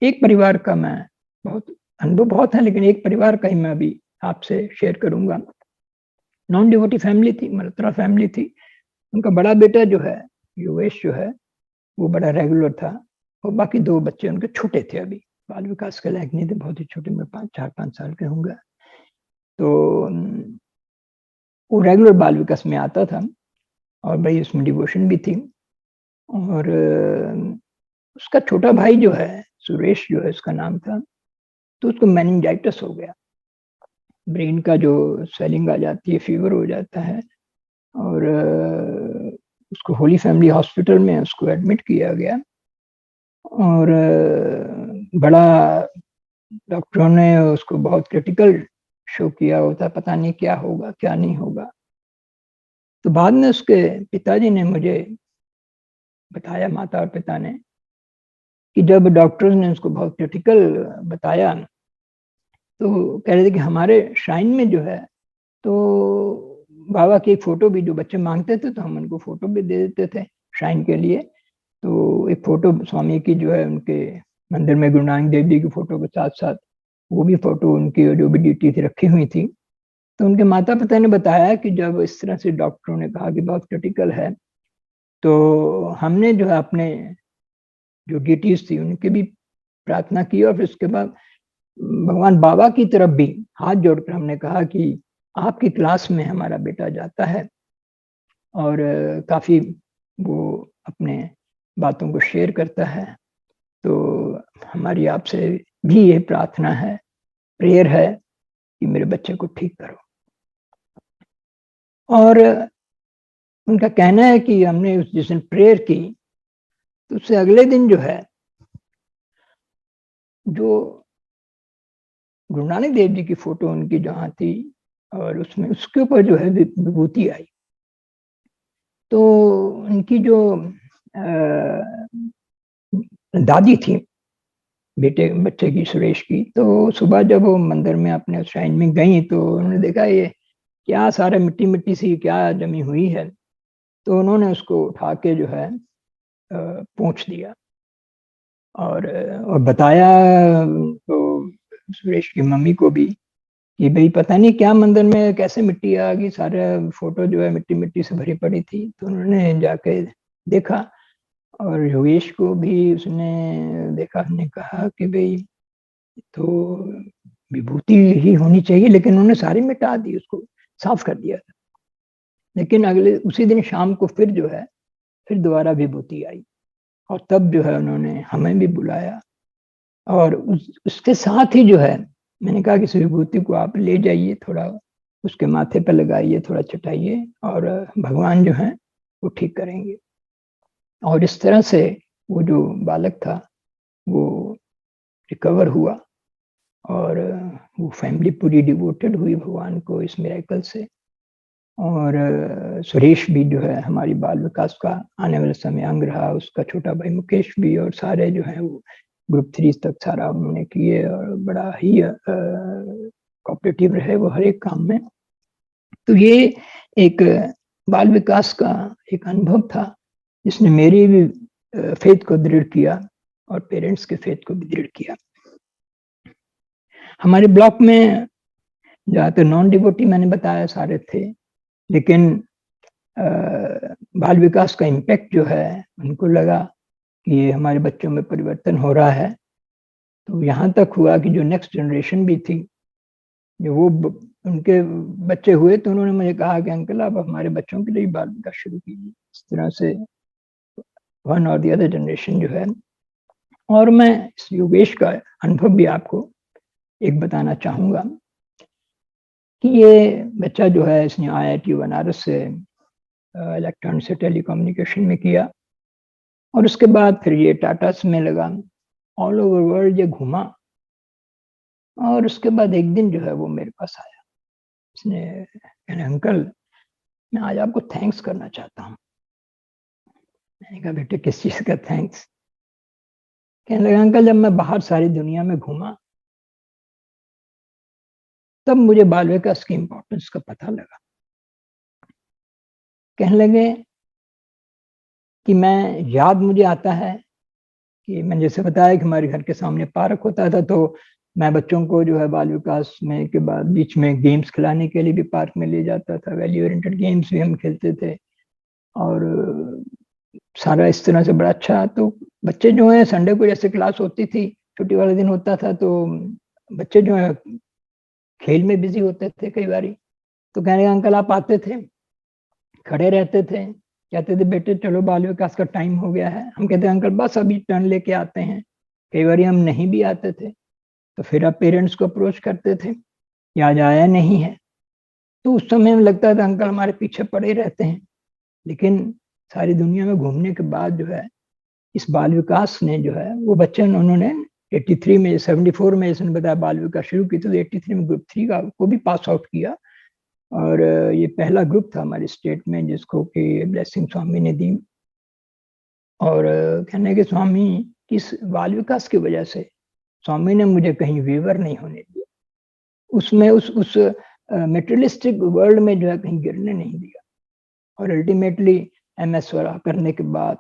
एक परिवार का मैं बहुत अनुभव बहुत है, लेकिन एक परिवार का ही मैं अभी आपसे शेयर करूंगा। नॉन डिवोटी फैमिली थी, मल्होत्रा फैमिली थी। उनका बड़ा बेटा जो है, योगेश जो है, वो बड़ा रेगुलर था, और बाकी 2 बच्चे उनके छोटे थे, अभी बाल विकास के लायक नहीं थे, बहुत ही छोटे में 4-5 साल के होंगे। तो वो रेगुलर बाल विकास में आता था, और भाई उसमें डिवोशन भी थी। और उसका छोटा भाई जो है, सुरेश जो है उसका नाम था, तो उसको मेनिंजाइटिस हो गया, ब्रेन का जो स्वेलिंग आ जाती है, फीवर हो जाता है, और उसको होली फैमिली हॉस्पिटल में उसको एडमिट किया गया। और बड़ा डॉक्टरों ने उसको बहुत क्रिटिकल शो किया होता, पता नहीं क्या होगा क्या नहीं होगा। तो बाद में उसके पिताजी ने मुझे बताया, माता और पिता ने, कि जब डॉक्टर्स ने उसको बहुत क्रिटिकल बताया, तो कह रहे थे कि हमारे श्राइन में जो है, तो बाबा की एक फोटो भी जो बच्चे मांगते थे, तो हम उनको फोटो भी दे देते थे श्राइन के लिए। तो एक फोटो स्वामी की जो है उनके मंदिर में, गुरु नानक देव जी की फोटो के साथ साथ वो भी फोटो उनकी जो भी ड्यूटी थी रखी हुई थी। तो उनके माता पिता ने बताया कि जब इस तरह से डॉक्टरों ने कहा कि बहुत क्रिटिकल है, तो हमने जो है अपने जो ड्यूटीज थी उनकी भी प्रार्थना की, और फिर उसके बाद भगवान बाबा की तरफ भी हाथ जोड़कर हमने कहा कि आपकी क्लास में हमारा बेटा जाता है, और काफी वो अपने बातों को शेयर करता है, तो हमारी आपसे भी ये प्रार्थना है, प्रेयर है कि मेरे बच्चे को ठीक करो। और उनका कहना है कि हमने उस जिस दिन प्रेयर की, तो उससे अगले दिन जो है, जो गुरु नानक देव जी की फोटो उनकी जहाँ थी, और उसमें उसके ऊपर जो है विभूति आई। तो उनकी जो दादी थी बच्चे की, सुरेश की, तो सुबह जब वो मंदिर में अपने श्राइन में गई, तो उन्होंने देखा ये क्या सारा मिट्टी मिट्टी सी क्या जमी हुई है। तो उन्होंने उसको उठा के जो है पोंछ दिया, और बताया तो सुरेश की मम्मी को भी कि भाई पता नहीं क्या मंदिर में कैसे मिट्टी आ गई, सारा फोटो जो है मिट्टी मिट्टी से भरी पड़ी थी। तो उन्होंने जाके देखा, और योगेश को भी उसने देखा, उसने कहा कि भाई तो विभूति ही होनी चाहिए, लेकिन उन्होंने सारी मिटा दी, उसको साफ कर दिया। लेकिन अगले उसी दिन शाम को फिर जो है, फिर दोबारा विभूति आई, और तब जो है उन्होंने हमें भी बुलाया, और उसके साथ ही जो है मैंने कहा कि इस विभूति को आप ले जाइए, थोड़ा उसके माथे पर लगाइए, थोड़ा चटाइए, और भगवान जो है वो ठीक करेंगे। और इस तरह से वो जो बालक था वो रिकवर हुआ, और वो फैमिली पूरी डिवोटेड हुई भगवान को इस मिरेकल से। और सुरेश भी जो है हमारी बाल विकास का आने वाले समय अंग रहा, उसका छोटा भाई मुकेश भी, और सारे जो है वो ग्रुप 3 तक सारा उन्होंने किए, और बड़ा ही कोऑपरेटिव रहे वो हर एक काम में। तो ये एक बाल विकास का एक अनुभव था, जिसने मेरी भी फेथ को दृढ़ किया, और पेरेंट्स के फेथ को भी दृढ़ किया। हमारे ब्लॉक में ज्यादातर नॉन डिवोटी मैंने बताया सारे थे, लेकिन बाल विकास का इम्पैक्ट जो है, उनको लगा कि ये हमारे बच्चों में परिवर्तन हो रहा है। तो यहाँ तक हुआ कि जो नेक्स्ट जनरेशन भी थी, जो वो उनके बच्चे हुए, तो उन्होंने मुझे कहा कि अंकल आप हमारे बच्चों के लिए बाल विकास शुरू कीजिए। इस तरह से वन और द अदर जनरेशन जो है। और मैं इस योगेश का अनुभव भी आपको एक बताना चाहूँगा कि ये बच्चा जो है इसने IIT बनारस से इलेक्ट्रॉनिक्स से टेलीकम्युनिकेशन में किया और उसके बाद फिर ये टाटास में लगा, ऑल ओवर वर्ल्ड ये घूमा और उसके बाद एक दिन जो है वो मेरे पास आया। उसने कहने अंकल मैं आज आपको थैंक्स करना चाहता हूँ। मैंने कहा बेटे किस चीज़ का थैंक्स? कहने लगा अंकल जब मैं बाहर सारी दुनिया में घूमा तब मुझे बाल विकास की इम्पोर्टेंस का पता लगा। कहने लगे कि मैं याद मुझे आता है कि मैंने जैसे बताया कि हमारे घर के सामने पार्क होता था तो मैं बच्चों को जो है बाल विकास में के बाद बीच में गेम्स खिलाने के लिए भी पार्क में ले जाता था। वैल्यू ओरिएंटेड गेम्स भी हम खेलते थे और सारा इस तरह से बड़ा अच्छा। तो बच्चे जो है संडे को जैसे क्लास होती थी, छुट्टी वाला दिन होता था तो बच्चे जो है खेल में बिजी होते थे कई बारी। तो कहने अंकल आप आते थे, खड़े रहते थे, कहते थे बेटे चलो बाल विकास का टाइम हो गया है। हम कहते अंकल बस अभी टर्न लेके आते हैं। कई बार हम नहीं भी आते थे तो फिर आप पेरेंट्स को अप्रोच करते थे कि आज आया नहीं है। तो उस समय में लगता था अंकल हमारे पीछे पड़े रहते हैं। लेकिन सारी दुनिया में घूमने के बाद जो है इस बाल विकास ने जो है वो बच्चे उन्होंने 83 में 74 में इसने बताया बाल विकास शुरू की तो 83 में ग्रुप 3 का को भी पास आउट किया। और ये पहला ग्रुप था हमारे स्टेट में जिसको कि ब्लेसिंग स्वामी ने दी। और कहने के स्वामी किस बाल विकास की वजह से स्वामी ने मुझे कहीं वेवर नहीं होने दिया, उसमें उस मेटेरियलिस्टिक वर्ल्ड में जो है कहीं गिरने नहीं दिया। और अल्टीमेटली MS करने के बाद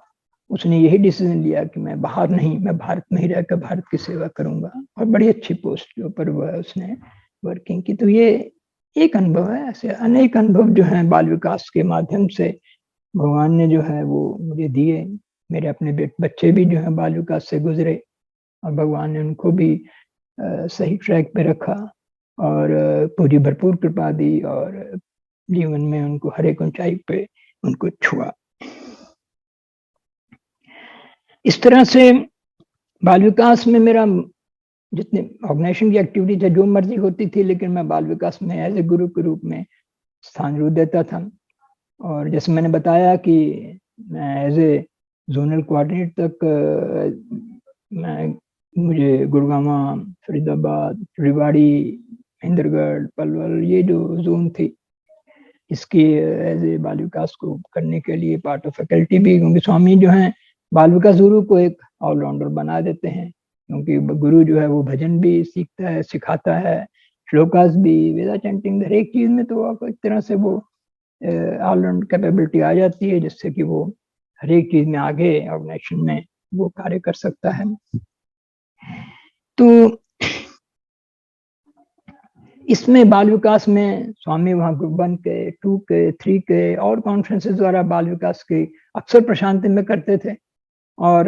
उसने यही डिसीजन लिया कि मैं बाहर नहीं, मैं भारत में ही रहकर भारत की सेवा करूंगा और बड़ी अच्छी पोस्ट के ऊपर वह उसने वर्किंग की। तो ये एक अनुभव है, ऐसे अनेक अनुभव जो हैं बाल विकास के माध्यम से भगवान ने जो है वो मुझे दिए। मेरे अपने बच्चे भी जो है बाल विकास से गुजरे और भगवान ने उनको भी सही ट्रैक पे रखा और पूरी भरपूर कृपा दी और जीवन में उनको हर एक ऊंचाई पे उनको छुआ। इस तरह से बाल विकास में मेरा जितने ऑर्गेनाइजेशन की एक्टिविटी है जो मर्जी होती थी, लेकिन मैं बाल विकास में एज ए गुरु के रूप में स्थान जरूर देता था। और जैसे मैंने बताया कि मैं एज ए जोनल कोऑर्डिनेटर तक मैं मुझे गुड़गांव, फरीदाबाद, रेवाड़ी, महेंद्रगढ़, पलवल ये जो जोन थी इसकी एज ए बाल विकास को करने के लिए पार्ट ऑफ फैकल्टी भी, क्योंकि स्वामी जो है बाल विकास गुरु को एक ऑलराउंडर बना देते हैं। क्योंकि गुरु जो है वो भजन भी सीखता है, सिखाता है, श्लोकास भी, वेदा चैंटिंग, हर एक चीज में तो आपको एक तरह से वो ऑलराउंड कैपेबिलिटी आ जाती है जिससे कि वो हर एक चीज में आगे ऑर्गेनाइजेशन में वो कार्य कर सकता है। तो इसमें बाल विकास में स्वामी वहाँ ग्रुप 1 के, 2 के, 3 के और कॉन्फ्रेंसेस द्वारा बाल विकास की अक्सर प्रशांति में करते थे। और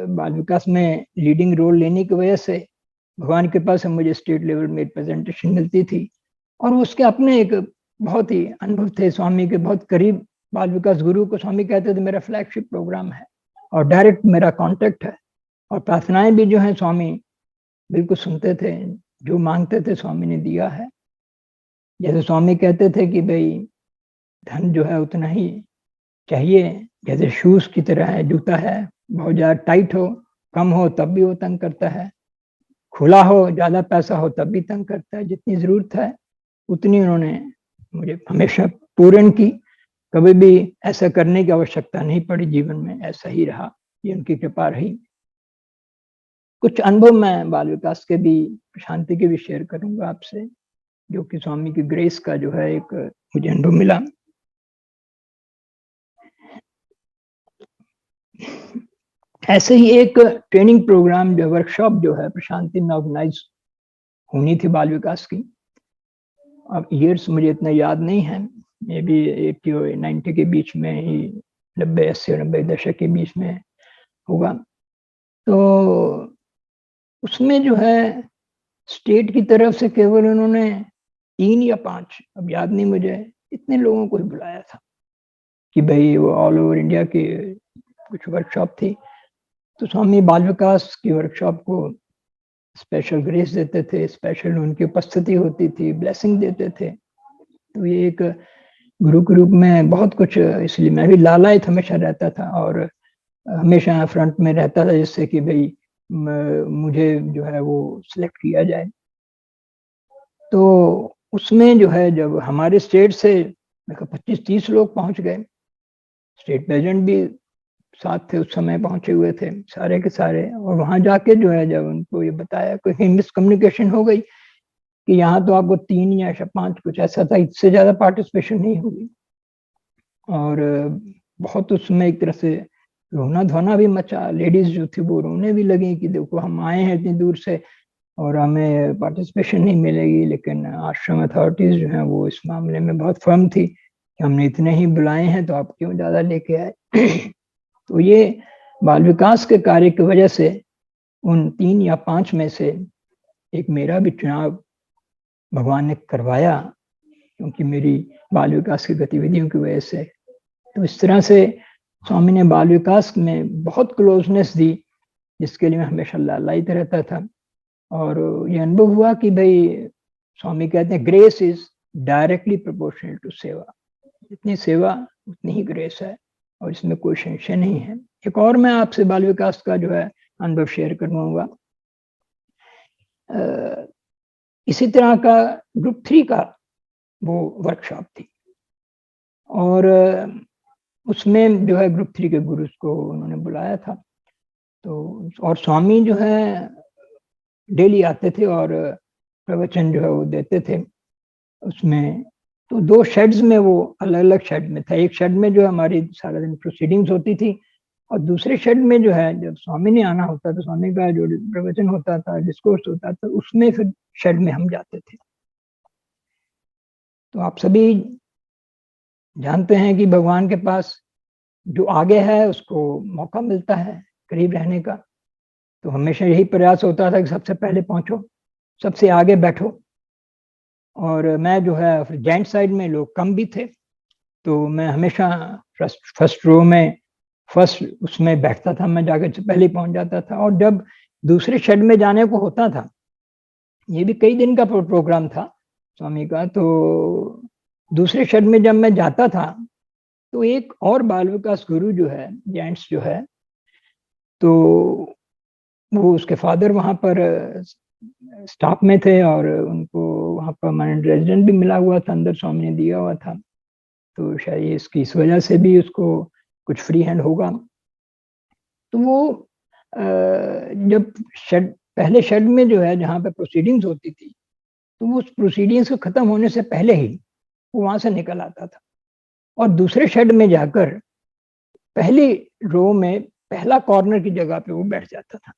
बाल विकास में लीडिंग रोल लेने की वजह से भगवान के पास मुझे स्टेट लेवल में रिप्रेजेंटेशन मिलती थी। और उसके अपने एक बहुत ही अनुभव थे, स्वामी के बहुत करीब बाल विकास गुरु को स्वामी कहते थे मेरा फ्लैगशिप प्रोग्राम है और डायरेक्ट मेरा कांटेक्ट है। और प्रार्थनाएं भी जो है स्वामी बिल्कुल सुनते थे, जो मांगते थे स्वामी ने दिया है। जैसे स्वामी कहते थे कि भाई धन जो है उतना ही चाहिए, जैसे शूज की तरह है, जूता है, बहुत ज्यादा टाइट हो कम हो तब भी वो तंग करता है, खुला हो ज्यादा पैसा हो तब भी तंग करता है। जितनी जरूरत है उतनी उन्होंने मुझे हमेशा पूर्ण की, कभी भी ऐसा करने की आवश्यकता नहीं पड़ी, जीवन में ऐसा ही रहा, ये उनकी कृपा रही। कुछ अनुभव मैं बाल विकास के भी, शांति के भी शेयर करूंगा आपसे, जो कि स्वामी की ग्रेस का जो है एक मुझे अनुभव मिला। ऐसे ही एक ट्रेनिंग प्रोग्राम जो वर्कशॉप जो है प्रशांति में ऑर्गेनाइज होनी थी बाल विकास की। अब ईयर्स मुझे इतना याद नहीं है, मे बी 80 और 90 के बीच में ही, 90, 80 और 90 दशक के बीच में होगा। तो उसमें जो है स्टेट की तरफ से केवल उन्होंने 3 या 5, अब याद नहीं मुझे, इतने लोगों को ही बुलाया था कि भाई वो ऑल ओवर इंडिया के कुछ वर्कशॉप थी, तो स्वामी बाल विकास की वर्कशॉप को स्पेशल ग्रेस देते थे, स्पेशल उनकी उपस्थिति होती थी, ब्लेसिंग देते थे। तो ये एक गुरु के रूप में बहुत कुछ, इसलिए मैं भी लालायित हमेशा रहता था और हमेशा फ्रंट में रहता था, जिससे कि भाई मुझे जो है वो सिलेक्ट किया जाए। तो उसमें जो है जब हमारे स्टेट से 25-30 लोग पहुंच गए, स्टेट प्रेसिडेंट भी साथ थे, उस समय पहुंचे हुए थे सारे के सारे। और वहां जाके जो है जब उनको ये बताया, कोई मिसकम्युनिकेशन हो गई कि यहाँ तो आपको 3 या 5 कुछ ऐसा था, इससे ज्यादा पार्टिसिपेशन नहीं होगी। और बहुत उसमें एक तरह से रोना धोना भी मचा, लेडीज जो थी वो रोने भी लगी कि देखो हम आए हैं इतनी दूर से और हमें पार्टिसिपेशन नहीं मिलेगी। लेकिन आश्रम अथॉरिटीज जो है वो इस मामले में बहुत फर्म थी कि हमने इतने ही बुलाए हैं तो आप क्यों ज्यादा लेके आए। तो ये बाल विकास के कार्य की वजह से उन 3 या 5 में से एक मेरा भी चुनाव भगवान ने करवाया, क्योंकि मेरी बाल विकास की गतिविधियों की वजह से। तो इस तरह से स्वामी ने बाल विकास में बहुत क्लोजनेस दी, जिसके लिए मैं हमेशा लालायित रहता था। और ये अनुभव हुआ कि भाई स्वामी कहते हैं grace is directly proportional to seva, जितनी सेवा उतनी ही ग्रेस है और इसमें कोई संशय नहीं है। एक और मैं आपसे बाल विकास का जो है अनुभव शेयर करवाऊंगा। इसी तरह का ग्रुप 3 का वो वर्कशॉप थी और उसमें जो है ग्रुप 3 के गुरुज को उन्होंने बुलाया था। तो और स्वामी जो है डेली आते थे और प्रवचन जो है वो देते थे उसमें। तो 2 शेड्स में, वो अलग अलग शेड में था। एक शेड में जो हमारी सारा दिन प्रोसीडिंग्स होती थी और दूसरे शेड में जो है जब स्वामी ने आना होता था, स्वामी का जो प्रवचन होता था, डिस्कोर्स होता था, उसमें फिर शेड में हम जाते थे। तो आप सभी जानते हैं कि भगवान के पास जो आगे है उसको मौका मिलता है करीब रहने का। तो हमेशा यही प्रयास होता था कि सबसे पहले पहुंचो, सबसे आगे बैठो। और मैं जो है जेंट साइड में लोग कम भी थे, तो मैं हमेशा फर्स्ट रो में, फर्स्ट उसमें बैठता था, मैं जाकर से पहले पहुंच जाता था। और जब दूसरे शेड में जाने को होता था, ये भी कई दिन का प्रोग्राम था स्वामी का, तो दूसरे शेड में जब मैं जाता था तो एक और बाल विकास गुरु जो है, जेंट्स जो है, तो वो उसके फादर वहां पर स्टाफ में थे और उनको वहां परमानेंट रेजिडेंट भी मिला हुआ था, अंदर स्वामी ने दिया हुआ था। तो शायद इसकी इस वजह से भी उसको कुछ फ्री हैंड होगा। तो वो जब शेड, पहले शेड में जो है जहाँ पे प्रोसीडिंग्स होती थी, तो वो उस प्रोसीडिंग्स को खत्म होने से पहले ही वो वहां से निकल आता था और दूसरे शेड में जाकर पहली रो में पहला कॉर्नर की जगह पे वो बैठ जाता था।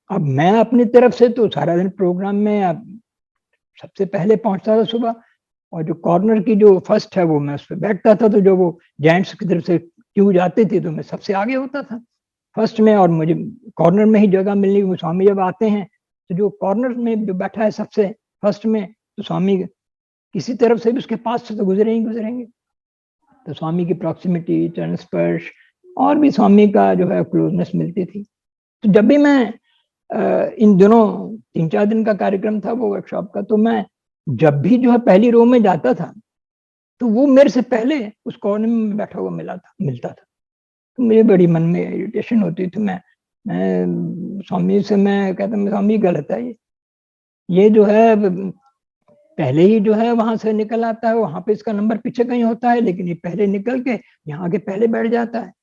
अब मैं अपनी तरफ से तो सारा दिन प्रोग्राम में अब सबसे पहले पहुंचता था सुबह, और जो कॉर्नर की जो फर्स्ट है वो मैं उस पर बैठता था। तो जो वो जेंट्स की तरफ से क्यों जाती थी तो मैं सबसे आगे होता था फर्स्ट में, और मुझे कॉर्नर में ही जगह मिलनी। वो स्वामी जब आते हैं तो जो कॉर्नर में जो बैठा है सबसे फर्स्ट में, तो स्वामी किसी तरफ से भी उसके पास से तो गुजरे ही गुजरेंगे। तो स्वामी की प्रॉक्सिमिटी, चरण स्पर्श और भी स्वामी का जो है क्लोजनेस मिलती थी। तो जब भी मैं इन दिनों 3-4 दिन का कार्यक्रम था वो वर्कशॉप का, तो मैं जब भी जो है पहली रो में जाता था तो वो मेरे से पहले उस कॉर्नर में बैठा हुआ मिलता था। तो मुझे बड़ी मन में इरिटेशन होती थी। मैं स्वामी से मैं कहता, मैं स्वामी गलत है ये जो है पहले ही जो है वहां से निकल आता है, वहां पे इसका नंबर पीछे कहीं होता है, लेकिन ये पहले निकल के यहाँ आके पहले बैठ जाता है।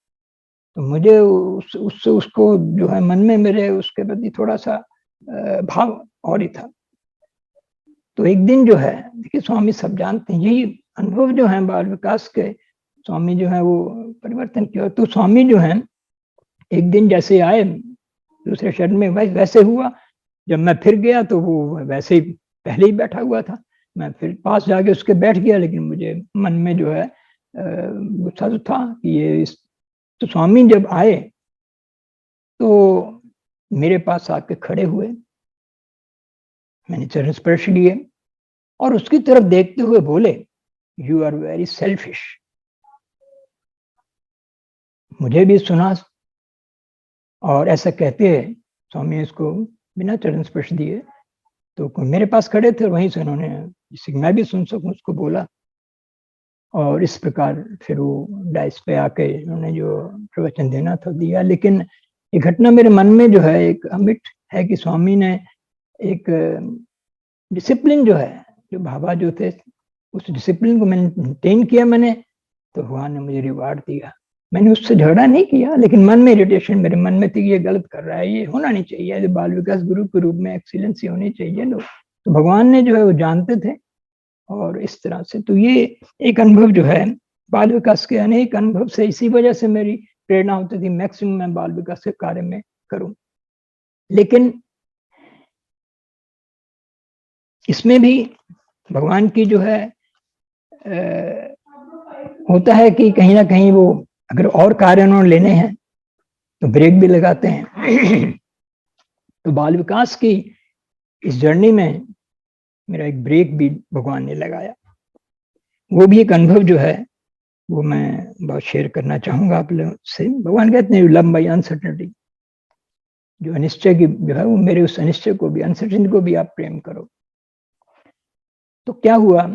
तो मुझे उससे उसको जो है मन में मेरे उसके प्रति थोड़ा सा भाव और ही था। तो एक दिन जो है, देखिए स्वामी सब जानते हैं, यही अनुभव जो है बाल विकास के, स्वामी जो है वो परिवर्तन किया। तो स्वामी जो है एक दिन जैसे आए दूसरे शहर में, वैसे हुआ। जब मैं फिर गया तो वो वैसे ही पहले ही बैठा हुआ था। मैं फिर पास जाके उसके बैठ गया, लेकिन मुझे मन में जो है गुस्सा तो था कि ये तो स्वामी जब आए तो मेरे पास आके खड़े हुए, मैंने चरण स्पर्श लिए और उसकी तरफ देखते हुए बोले, यू आर वेरी सेल्फिश। मुझे भी सुना और ऐसा कहते स्वामी इसको बिना चरण स्पर्श दिए तो मेरे पास खड़े थे, वहीं से उन्होंने, जिससे मैं भी सुन सकूं, उसको बोला। और इस प्रकार फिर वो डाइस पे आके उन्होंने जो प्रवचन देना था दिया। लेकिन ये घटना मेरे मन में जो है एक अमिट है कि स्वामी ने एक डिसिप्लिन जो है, जो भाभा जो थे, उस डिसिप्लिन को मैंने मेंटेन किया मैंने, तो भगवान ने मुझे रिवार्ड दिया। मैंने उससे झगड़ा नहीं किया, लेकिन मन में इरिटेशन मेरे मन में थी कि ये गलत कर रहा है, ये होना नहीं चाहिए, जो बाल विकास गुरु के रूप में एक्सीलेंसी होनी चाहिए लोग। तो भगवान ने जो है वो जानते थे। और इस तरह से तो ये एक अनुभव जो है बाल विकास के अनेक अनुभव से, इसी वजह से मेरी प्रेरणा होती थी मैक्सिमम मैं बाल विकास के कार्य में करूं। लेकिन इसमें भी भगवान की जो है होता है कि कहीं ना कहीं वो अगर और कार्य उन्होंने लेने हैं तो ब्रेक भी लगाते हैं। तो बाल विकास की इस जर्नी में मेरा एक ब्रेक भी भगवान ने लगाया। वो भी एक अनुभव जो है वो मैं बहुत शेयर करना चाहूंगा आप लोगों से। भगवान कहते हैं लव माई अनसर्टेनिटी, जो अनिश्चय की जो है वो मेरे उस अनिश्चय को भी, अनसर्टेनिटी को भी आप प्रेम करो। तो क्या हुआ,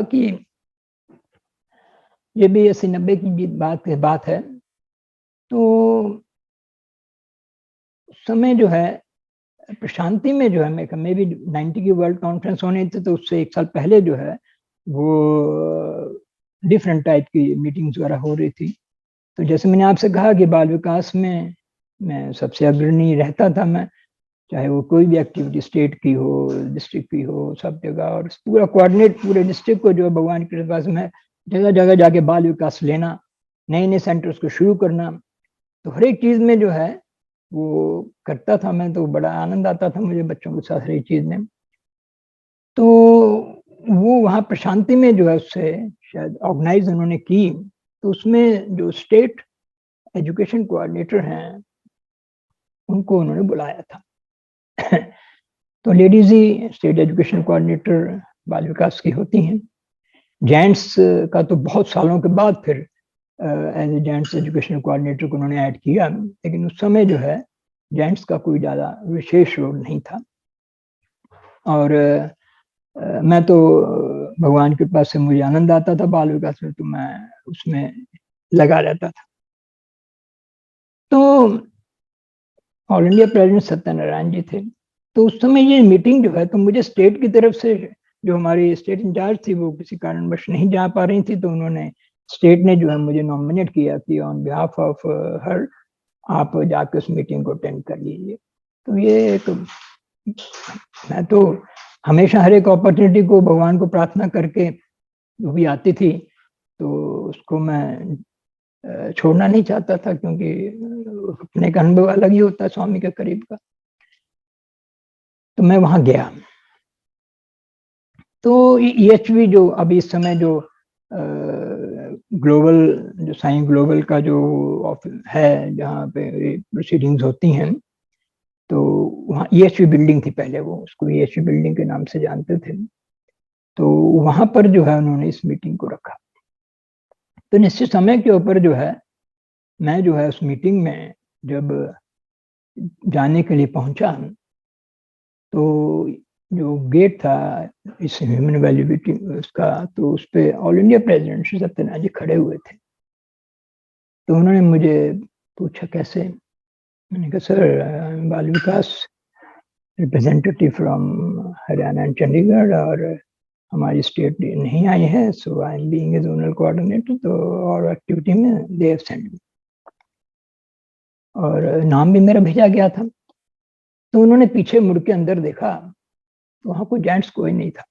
कि ये भी 80-90 की बात है। तो उस समय जो है प्रशांति में जो है मैं भी 90 की वर्ल्ड कॉन्फ्रेंस होनी थी, तो उससे 1 साल पहले जो है वो डिफरेंट टाइप की मीटिंग्स वगैरह हो रही थी। तो जैसे मैंने आपसे कहा कि बाल विकास में मैं सबसे अग्रणी रहता था, मैं चाहे वो कोई भी एक्टिविटी स्टेट की हो, डिस्ट्रिक्ट की हो, सब जगह, और पूरा कोऑर्डिनेट पूरे डिस्ट्रिक्ट को जो है भगवान की कृपा से मैं जगह जगह जाके बाल विकास लेना, नए नए सेंटर्स को शुरू करना। तो हर एक चीज में जो है वो करता था मैं, तो बड़ा आनंद आता था मुझे बच्चों के साथ हर एक चीज में। तो वो वहाँ प्रशांति में जो है उससे शायद ऑर्गेनाइज उन्होंने की, तो उसमें जो स्टेट एजुकेशन कोऑर्डिनेटर हैं उनको उन्होंने बुलाया था। तो लेडीज ही स्टेट एजुकेशन कोऑर्डिनेटर बाल विकास की होती हैं। जेंट्स का तो बहुत सालों के बाद फिर as a gents education coordinator को उन्होंने ऐड किया, लेकिन उस समय जो है जेंट्स का कोई ज़्यादा विशेष रोल नहीं था। और मैं तो भगवान के पास से मुझे आनंद आता था बाल विकास में, तो मैं उसमें लगा रहता था। तो ऑल इंडिया प्रेसिडेंट सत्यनारायण जी थे। तो उस समय ये मीटिंग जो है, तो मुझे स्टेट की तरफ से जो हमारी स्टेट इंचार्ज थी वो किसी कारणवश नहीं जा पा रही थी, तो उन्होंने स्टेट ने जो है मुझे नॉमिनेट किया कि ऑन बिहाफ ऑफ हर आप जाके उस मीटिंग को अटेंड कर लीजिए। तो ये एक, मैं तो हमेशा हर एक अपॉर्चुनिटी को भगवान को प्रार्थना करके जो भी आती थी तो उसको मैं छोड़ना नहीं चाहता था, क्योंकि अपने का अनुभव अलग ही होता है स्वामी के करीब का। तो मैं वहां गया। तो EHV जो अभी इस समय जो ग्लोबल, जो साइंस ग्लोबल का जो है जहाँ पे प्रोसीडिंग्स होती हैं, तो वहाँ EHV बिल्डिंग थी पहले, वो उसको EHV बिल्डिंग के नाम से जानते थे। तो वहां पर जो है उन्होंने इस मीटिंग को रखा। तो निश्चित समय के ऊपर जो है मैं जो है उस मीटिंग में जब जाने के लिए पहुंचा, तो जो गेट था इस ह्यूमन वैल्यूबिलिटी उसका, तो उस पर all India president Shri Satyanarayan ji खड़े हुए थे। तो उन्होंने मुझे पूछा कैसे। मैंने कहा sir Bal Vikas representative from Haryana and Chandigarh, और हमारी स्टेट नहीं आई है, so I am being a zonal coordinator, तो और एक्टिविटी में दे हैव सेंड मी, और नाम भी मेरा भेजा गया था। तो उन्होंने पीछे मुड़ के अंदर देखा, तो वहां कोई जेंट्स कोई नहीं था।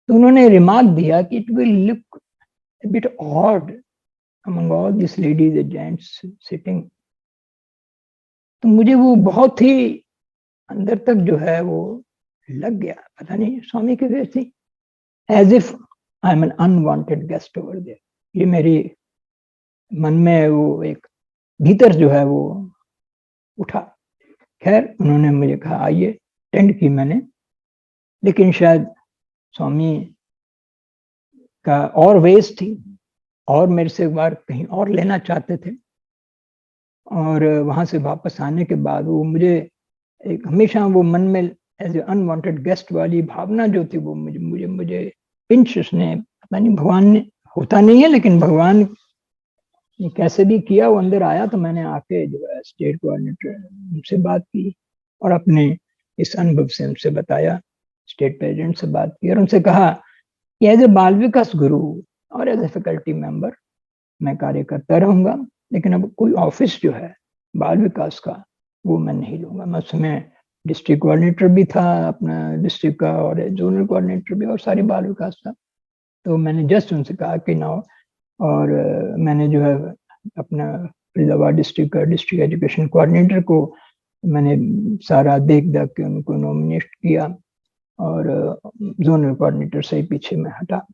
तो उन्होंने रिमार्क दिया कि it will look a bit odd among all these ladies and gents sitting। तो मुझे वो बहुत ही अंदर तक जो है वो लग गया, पता नहीं स्वामी की वजह से, as if I am an unwanted guest over there. ये मेरी मन में वो एक भीतर जो है वो उठा। खैर उन्होंने मुझे कहा आइए, अटेंड की मैंने। लेकिन शायद स्वामी का और वेज थी, और मेरे से एक बार कहीं और लेना चाहते थे, और वहां से वापस आने के बाद वो मुझे एक हमेशा वो मन में एज ए अनवांटेड गेस्ट वाली भावना जो थी वो मुझे मुझे मुझे पिंच उसने, पता नहीं भगवान ने, होता नहीं है लेकिन भगवान ने कैसे भी किया, वो अंदर आया। तो मैंने आके जो है स्टेट कोऑर्डिनेटर उनसे बात की और अपने इस अनुभव से उनसे बताया, स्टेट प्रेसिडेंट से बात की और उनसे कहा कि एज ए बाल विकास गुरु और एज ए फैकल्टी मेंबर मैं कार्य करता रहूंगा, लेकिन अब कोई ऑफिस जो है बाल विकास का वो मैं नहीं लूंगा। मैं उसमें डिस्ट्रिक्ट कोऑर्डिनेटर भी था अपना डिस्ट्रिक्ट का, और जोनल कोऑर्डिनेटर भी, और सारी बाल विकास था। तो मैंने जस्ट उनसे कहा कि नाउ, और मैंने जो है अपना फरीदाबाद डिस्ट्रिक्ट का डिस्ट्रिक्ट एजुकेशन कोऑर्डिनेटर को मैंने सारा देख देख के उनको नॉमिनेट किया, और जोनल कोऑर्डिनेटर से ही पीछे में हटा।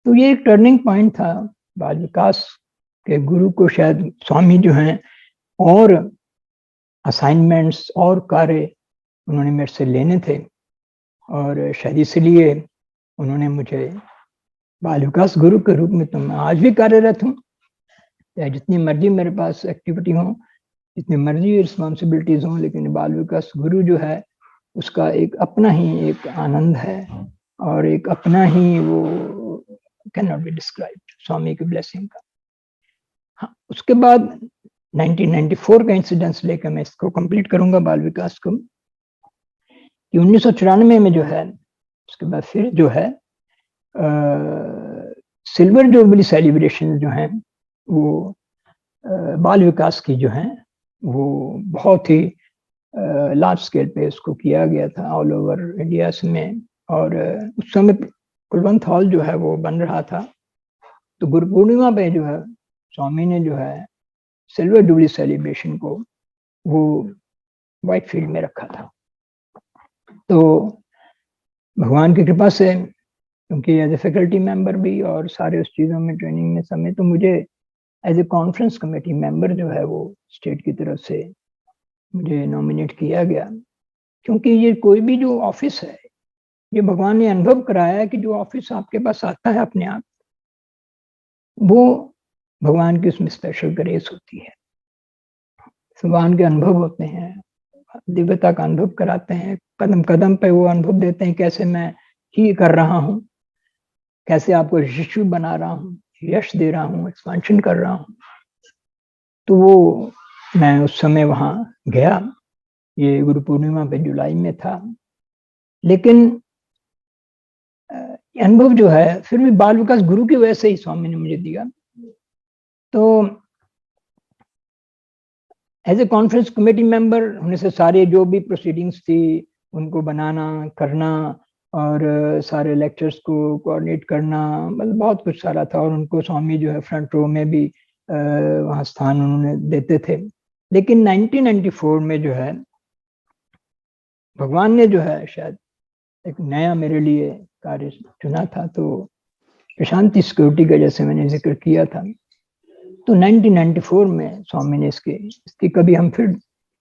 तो ये एक टर्निंग पॉइंट था बाल विकास के गुरु को, शायद स्वामी जो हैं और असाइनमेंट्स और कार्य उन्होंने मेरे से लेने थे, और शायद इसलिए उन्होंने मुझे बाल विकास गुरु के रूप में, तो मैं आज भी कार्यरत हूँ, चाहे जितनी मर्जी मेरे पास एक्टिविटी हो, जितनी मर्जी रिस्पॉन्सिबिलिटीज हों, लेकिन बाल विकास गुरु जो है उसका एक अपना ही एक आनंद है, और एक अपना ही वो कैन नॉट बी डिस्क्राइब्ड, स्वामी की ब्लेसिंग का। हाँ, उसके बाद 1994 का इंसिडेंस लेकर मैं इसको कंप्लीट करूंगा बाल विकास को, कि 1994 में जो है, उसके बाद फिर जो है सिल्वर जुबली सेलिब्रेशन जो है वो बाल विकास की जो है वो बहुत ही लार्ज स्केल पे उसको किया गया था ऑल ओवर इंडिया में। और उस समय कुलवंत हॉल जो है वो बन रहा था, तो गुरु पूर्णिमा पे जो है स्वामी ने जो है सिल्वर जुबली सेलिब्रेशन को वो व्हाइट फील्ड में रखा था। तो भगवान की कृपा से, क्योंकि एज ए फैकल्टी मेंबर भी और सारे उस चीज़ों में ट्रेनिंग में समय, तो मुझे as a conference committee member जो है वो स्टेट की तरफ से मुझे नॉमिनेट किया गया। क्योंकि ये कोई भी जो ऑफिस है, ये भगवान ने अनुभव कराया है कि जो ऑफिस आपके पास आता है अपने आप, वो भगवान की उसमें स्पेशल ग्रेस होती है, भगवान के अनुभव होते हैं, दिव्यता का अनुभव कराते हैं, कदम कदम पे वो अनुभव देते हैं, कैसे मैं ही कर रहा हूँ, कैसे आपको यशस्वी बना रहा हूँ, यश दे रहा हूँ, एक्सपेंशन कर रहा हूँ। तो वो मैं उस समय वहां गया, ये गुरु पूर्णिमा पे जुलाई में था, लेकिन अनुभव जो है फिर भी बाल विकास गुरु की वजह से ही स्वामी ने मुझे दिया। तो as a conference committee member होने से सारे जो भी प्रोसीडिंग्स थी उनको बनाना करना, और सारे लेक्चर्स को कोऑर्डिनेट करना, मतलब बहुत कुछ सारा था, और उनको स्वामी जो है फ्रंट रो में भी वहाँ स्थान उन्होंने देते थे। लेकिन 1994 में जो है भगवान ने जो है शायद एक नया मेरे लिए कार्य चुना था। तो प्रशांति सिक्योरिटी का जैसे मैंने जिक्र किया था, तो 1994 में स्वामी ने इसकी कभी हम फिर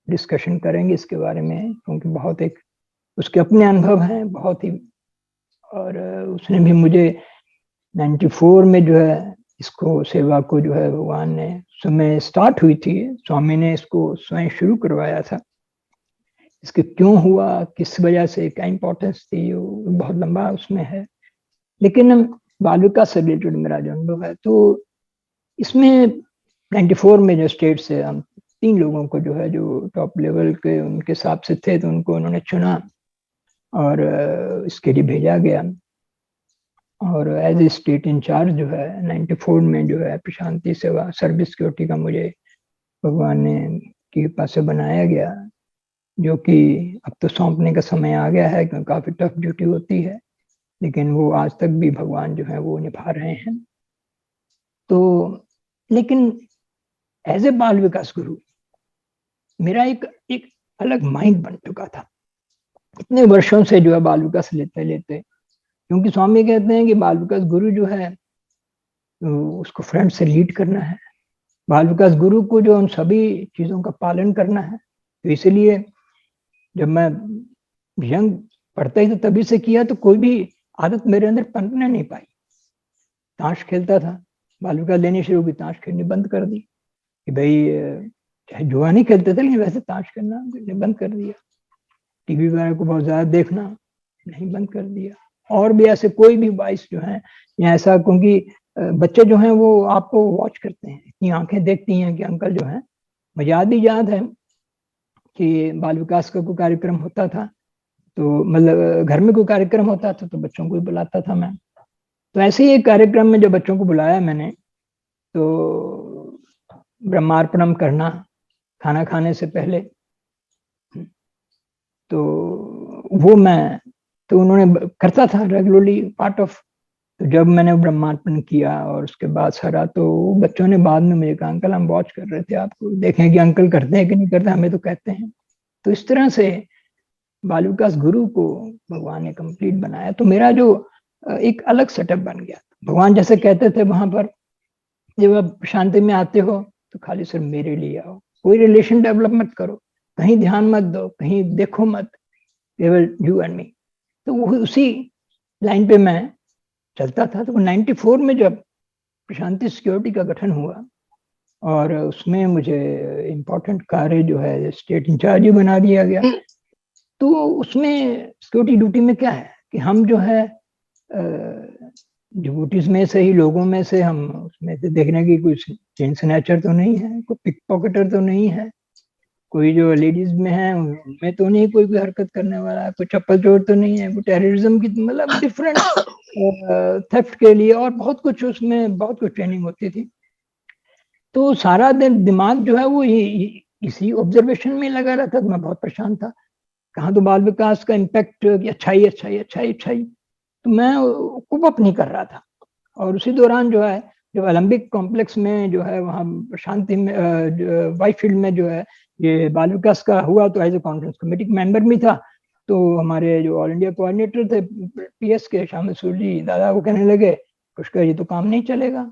डिस्कशन करेंगे इसके बारे में, क्योंकि बहुत एक उसके अपने अनुभव हैं बहुत ही, और उसने भी मुझे 94 में जो है इसको सेवा को जो है भगवान ने समय स्टार्ट हुई थी, स्वामी ने इसको स्वयं शुरू करवाया था। इसके क्यों हुआ, किस वजह से, क्या इंपॉर्टेंस थी, वो बहुत लंबा उसमें है। लेकिन बाल विकास से रिलेटेड मेरा जो अनुभव है, तो इसमें 94 में जो स्टेट से हम 3 लोगों को जो है जो टॉप लेवल के उनके हिसाब से थे, तो उनको उन्होंने चुना और इसके लिए भेजा गया। और एज ए स्टेट इंचार्ज जो है 94 में जो है प्रशांति सेवा सर्विस सिक्योरिटी का मुझे भगवान ने की कृपा से बनाया गया, जो कि अब तो सौंपने का समय आ गया है, क्योंकि काफी टफ ड्यूटी होती है, लेकिन वो आज तक भी भगवान जो है वो निभा रहे हैं। तो लेकिन एज ए बाल विकास गुरु मेरा एक अलग माइंड बन चुका था इतने वर्षों से जो है बाल विकास लेते लेते, क्योंकि स्वामी कहते हैं कि बाल विकास गुरु जो है तो उसको फ्रंट से लीड करना है, बाल विकास गुरु को जो उन सभी चीजों का पालन करना है। तो इसलिए जब मैं यंग पढ़ता ही तो तभी से किया, तो कोई भी आदत मेरे अंदर पनपने नहीं पाई। ताश खेलता था, बाल विकास लेनी शुरू की, ताश खेलनी बंद कर दी कि भाई चाहे जुआ नहीं खेलते थे लेकिन वैसे ताश खेलना बंद कर दिया। टीवी वगैरह को बहुत ज्यादा देखना नहीं, बंद कर दिया। और भी ऐसे कोई भी वाइस जो है या ऐसा, क्योंकि बच्चे जो हैं वो आपको वॉच करते हैं, इतनी आंखें देखती हैं कि अंकल जो है, मुझे याद है कि बाल विकास का कोई कार्यक्रम होता था तो मतलब घर में कोई कार्यक्रम होता था तो बच्चों को ही बुलाता था मैं। तो ऐसे ही एक कार्यक्रम में जब बच्चों को बुलाया मैंने, तो ब्रह्मार्पणम करना खाना खाने से पहले, तो वो मैं, तो उन्होंने करता था रेगुलरली पार्ट ऑफ। तो जब मैंने ब्रह्मार्पण किया और उसके बाद सरा, तो बच्चों ने बाद में मुझे कहा अंकल हम वॉच कर रहे थे आपको, देखें कि अंकल करते हैं कि नहीं करते, हमें तो कहते हैं। तो इस तरह से बाल विकास गुरु को भगवान ने कंप्लीट बनाया। तो मेरा जो एक अलग सेटअप बन गया। भगवान जैसे कहते थे वहां पर, जब आप शांति में आते हो तो खाली सिर्फ मेरे लिए आओ, कोई रिलेशन डेवलप मत करो, कहीं ध्यान मत दो, कहीं देखो मत, केवल यू एंड मी। तो वो उसी लाइन पे मैं चलता था। तो 94 में जब प्रशांति सिक्योरिटी का गठन हुआ और उसमें मुझे इम्पोर्टेंट कार्य जो है स्टेट इंचार्ज ही बना दिया गया। तो उसमें सिक्योरिटी ड्यूटी में क्या है कि हम जो है डिवोटीज में से ही, लोगों में से, हम उसमें से देखने की कोई चेन स्नैचर तो नहीं है, कोई पिक पॉकेटर तो नहीं है, कोई जो लेडीज में है उनमें तो नहीं कोई हरकत करने वाला है, कोई चप्पल चोर तो नहीं है, कोई टेररिज्म की, मतलब डिफरेंट थेफ्ट के लिए और बहुत कुछ, उसमें बहुत कुछ ट्रेनिंग होती थी। तो सारा दिन दिमाग जो है वो इसी ऑब्जर्वेशन में लगा रहता था। मैं बहुत परेशान था, कहाँ तो बाल विकास का इम्पैक्ट, अच्छाई अच्छाई अच्छाई अच्छाई, तो मैं कुप अप नहीं कर रहा था। और उसी दौरान जो है, जब ओलंपिक कॉम्प्लेक्स में जो है वहाँ शांति में वाइट फील्ड में जो है ये बाल विकास का हुआ, तो as a conference committee member भी था। तो हमारे जो ऑल इंडिया कोऑर्डिनेटर थे पीएस के, श्याम सूरी दादा, वो कहने लगे पुष्कर ये तो काम नहीं चलेगा,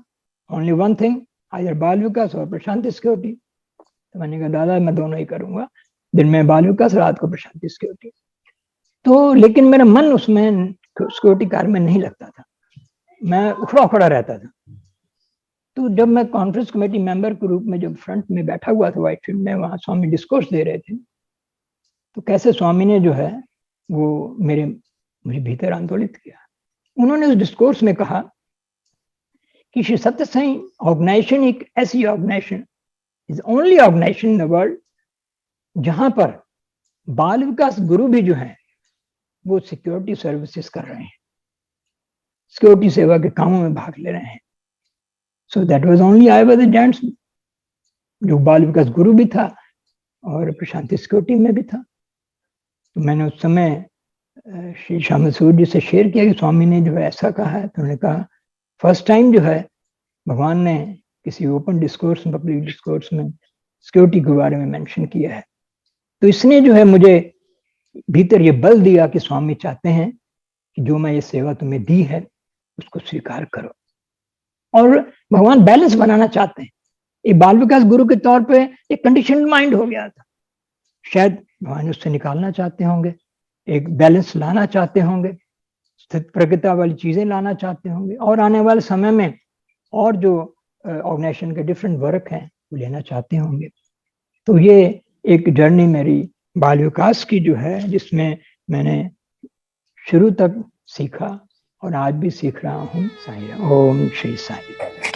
ओनली वन थिंग, आइदर बाल विकास और प्रशांति सिक्योरिटी। तो मैंने कहा दादा मैं दोनों ही करूंगा, दिन में बाल विकास, रात को प्रशांति सिक्योरिटी। तो लेकिन मेरा मन उसमें सिक्योरिटी कार्य में नहीं लगता था, मैं उखड़ा उखड़ा रहता था। तो जब मैं कॉन्फ्रेंस कमेटी मेंबर के रूप में जब फ्रंट में बैठा हुआ था व्हाइट फील्ड में, वहां स्वामी डिस्कोर्स दे रहे थे, तो कैसे स्वामी ने जो है वो मुझे भीतर आंदोलित किया। उन्होंने उस डिस्कोर्स में कहा कि श्री सत्य साई ऑर्गेनाइजेशन एक ऐसी organisation, is only organisation in the world जहां पर बाल विकास गुरु भी जो है वो सिक्योरिटी सर्विसेज कर रहे हैं, सिक्योरिटी सेवा के कामों में भाग ले रहे हैं। So that was only I was the gents, जो बाल विकास गुरु भी था और प्रशांति सिक्योरिटी में भी था। तो मैंने उस समय श्री श्याम सूर्य जी से शेयर किया कि स्वामी ने जो है ऐसा कहा है। तो उन्होंने कहा फर्स्ट टाइम जो है भगवान ने किसी ओपन डिस्कोर्स में, पब्लिक डिस्कोर्स में सिक्योरिटी के बारे में मेंशन किया है। तो इसने जो है मुझे भीतर ये बल दिया कि स्वामी चाहते हैं कि जो मैं ये सेवा तुम्हें दी है उसको स्वीकार करो। और भगवान बैलेंस बनाना चाहते हैं। एक बाल विकास गुरु के तौर पे एक कंडीशन माइंड हो गया था, शायद भगवान उससे निकालना चाहते होंगे, एक बैलेंस लाना चाहते होंगे, स्थित प्रज्ञता वाली चीजें लाना चाहते होंगे, और आने वाले समय में और जो ऑर्गेनाइजेशन के डिफरेंट वर्क हैं वो लेना चाहते होंगे। तो ये एक जर्नी मेरी बाल विकास की जो है, जिसमें मैंने शुरू तक सीखा और आज भी सीख रहा हूँ। साईं ओम श्री साईं।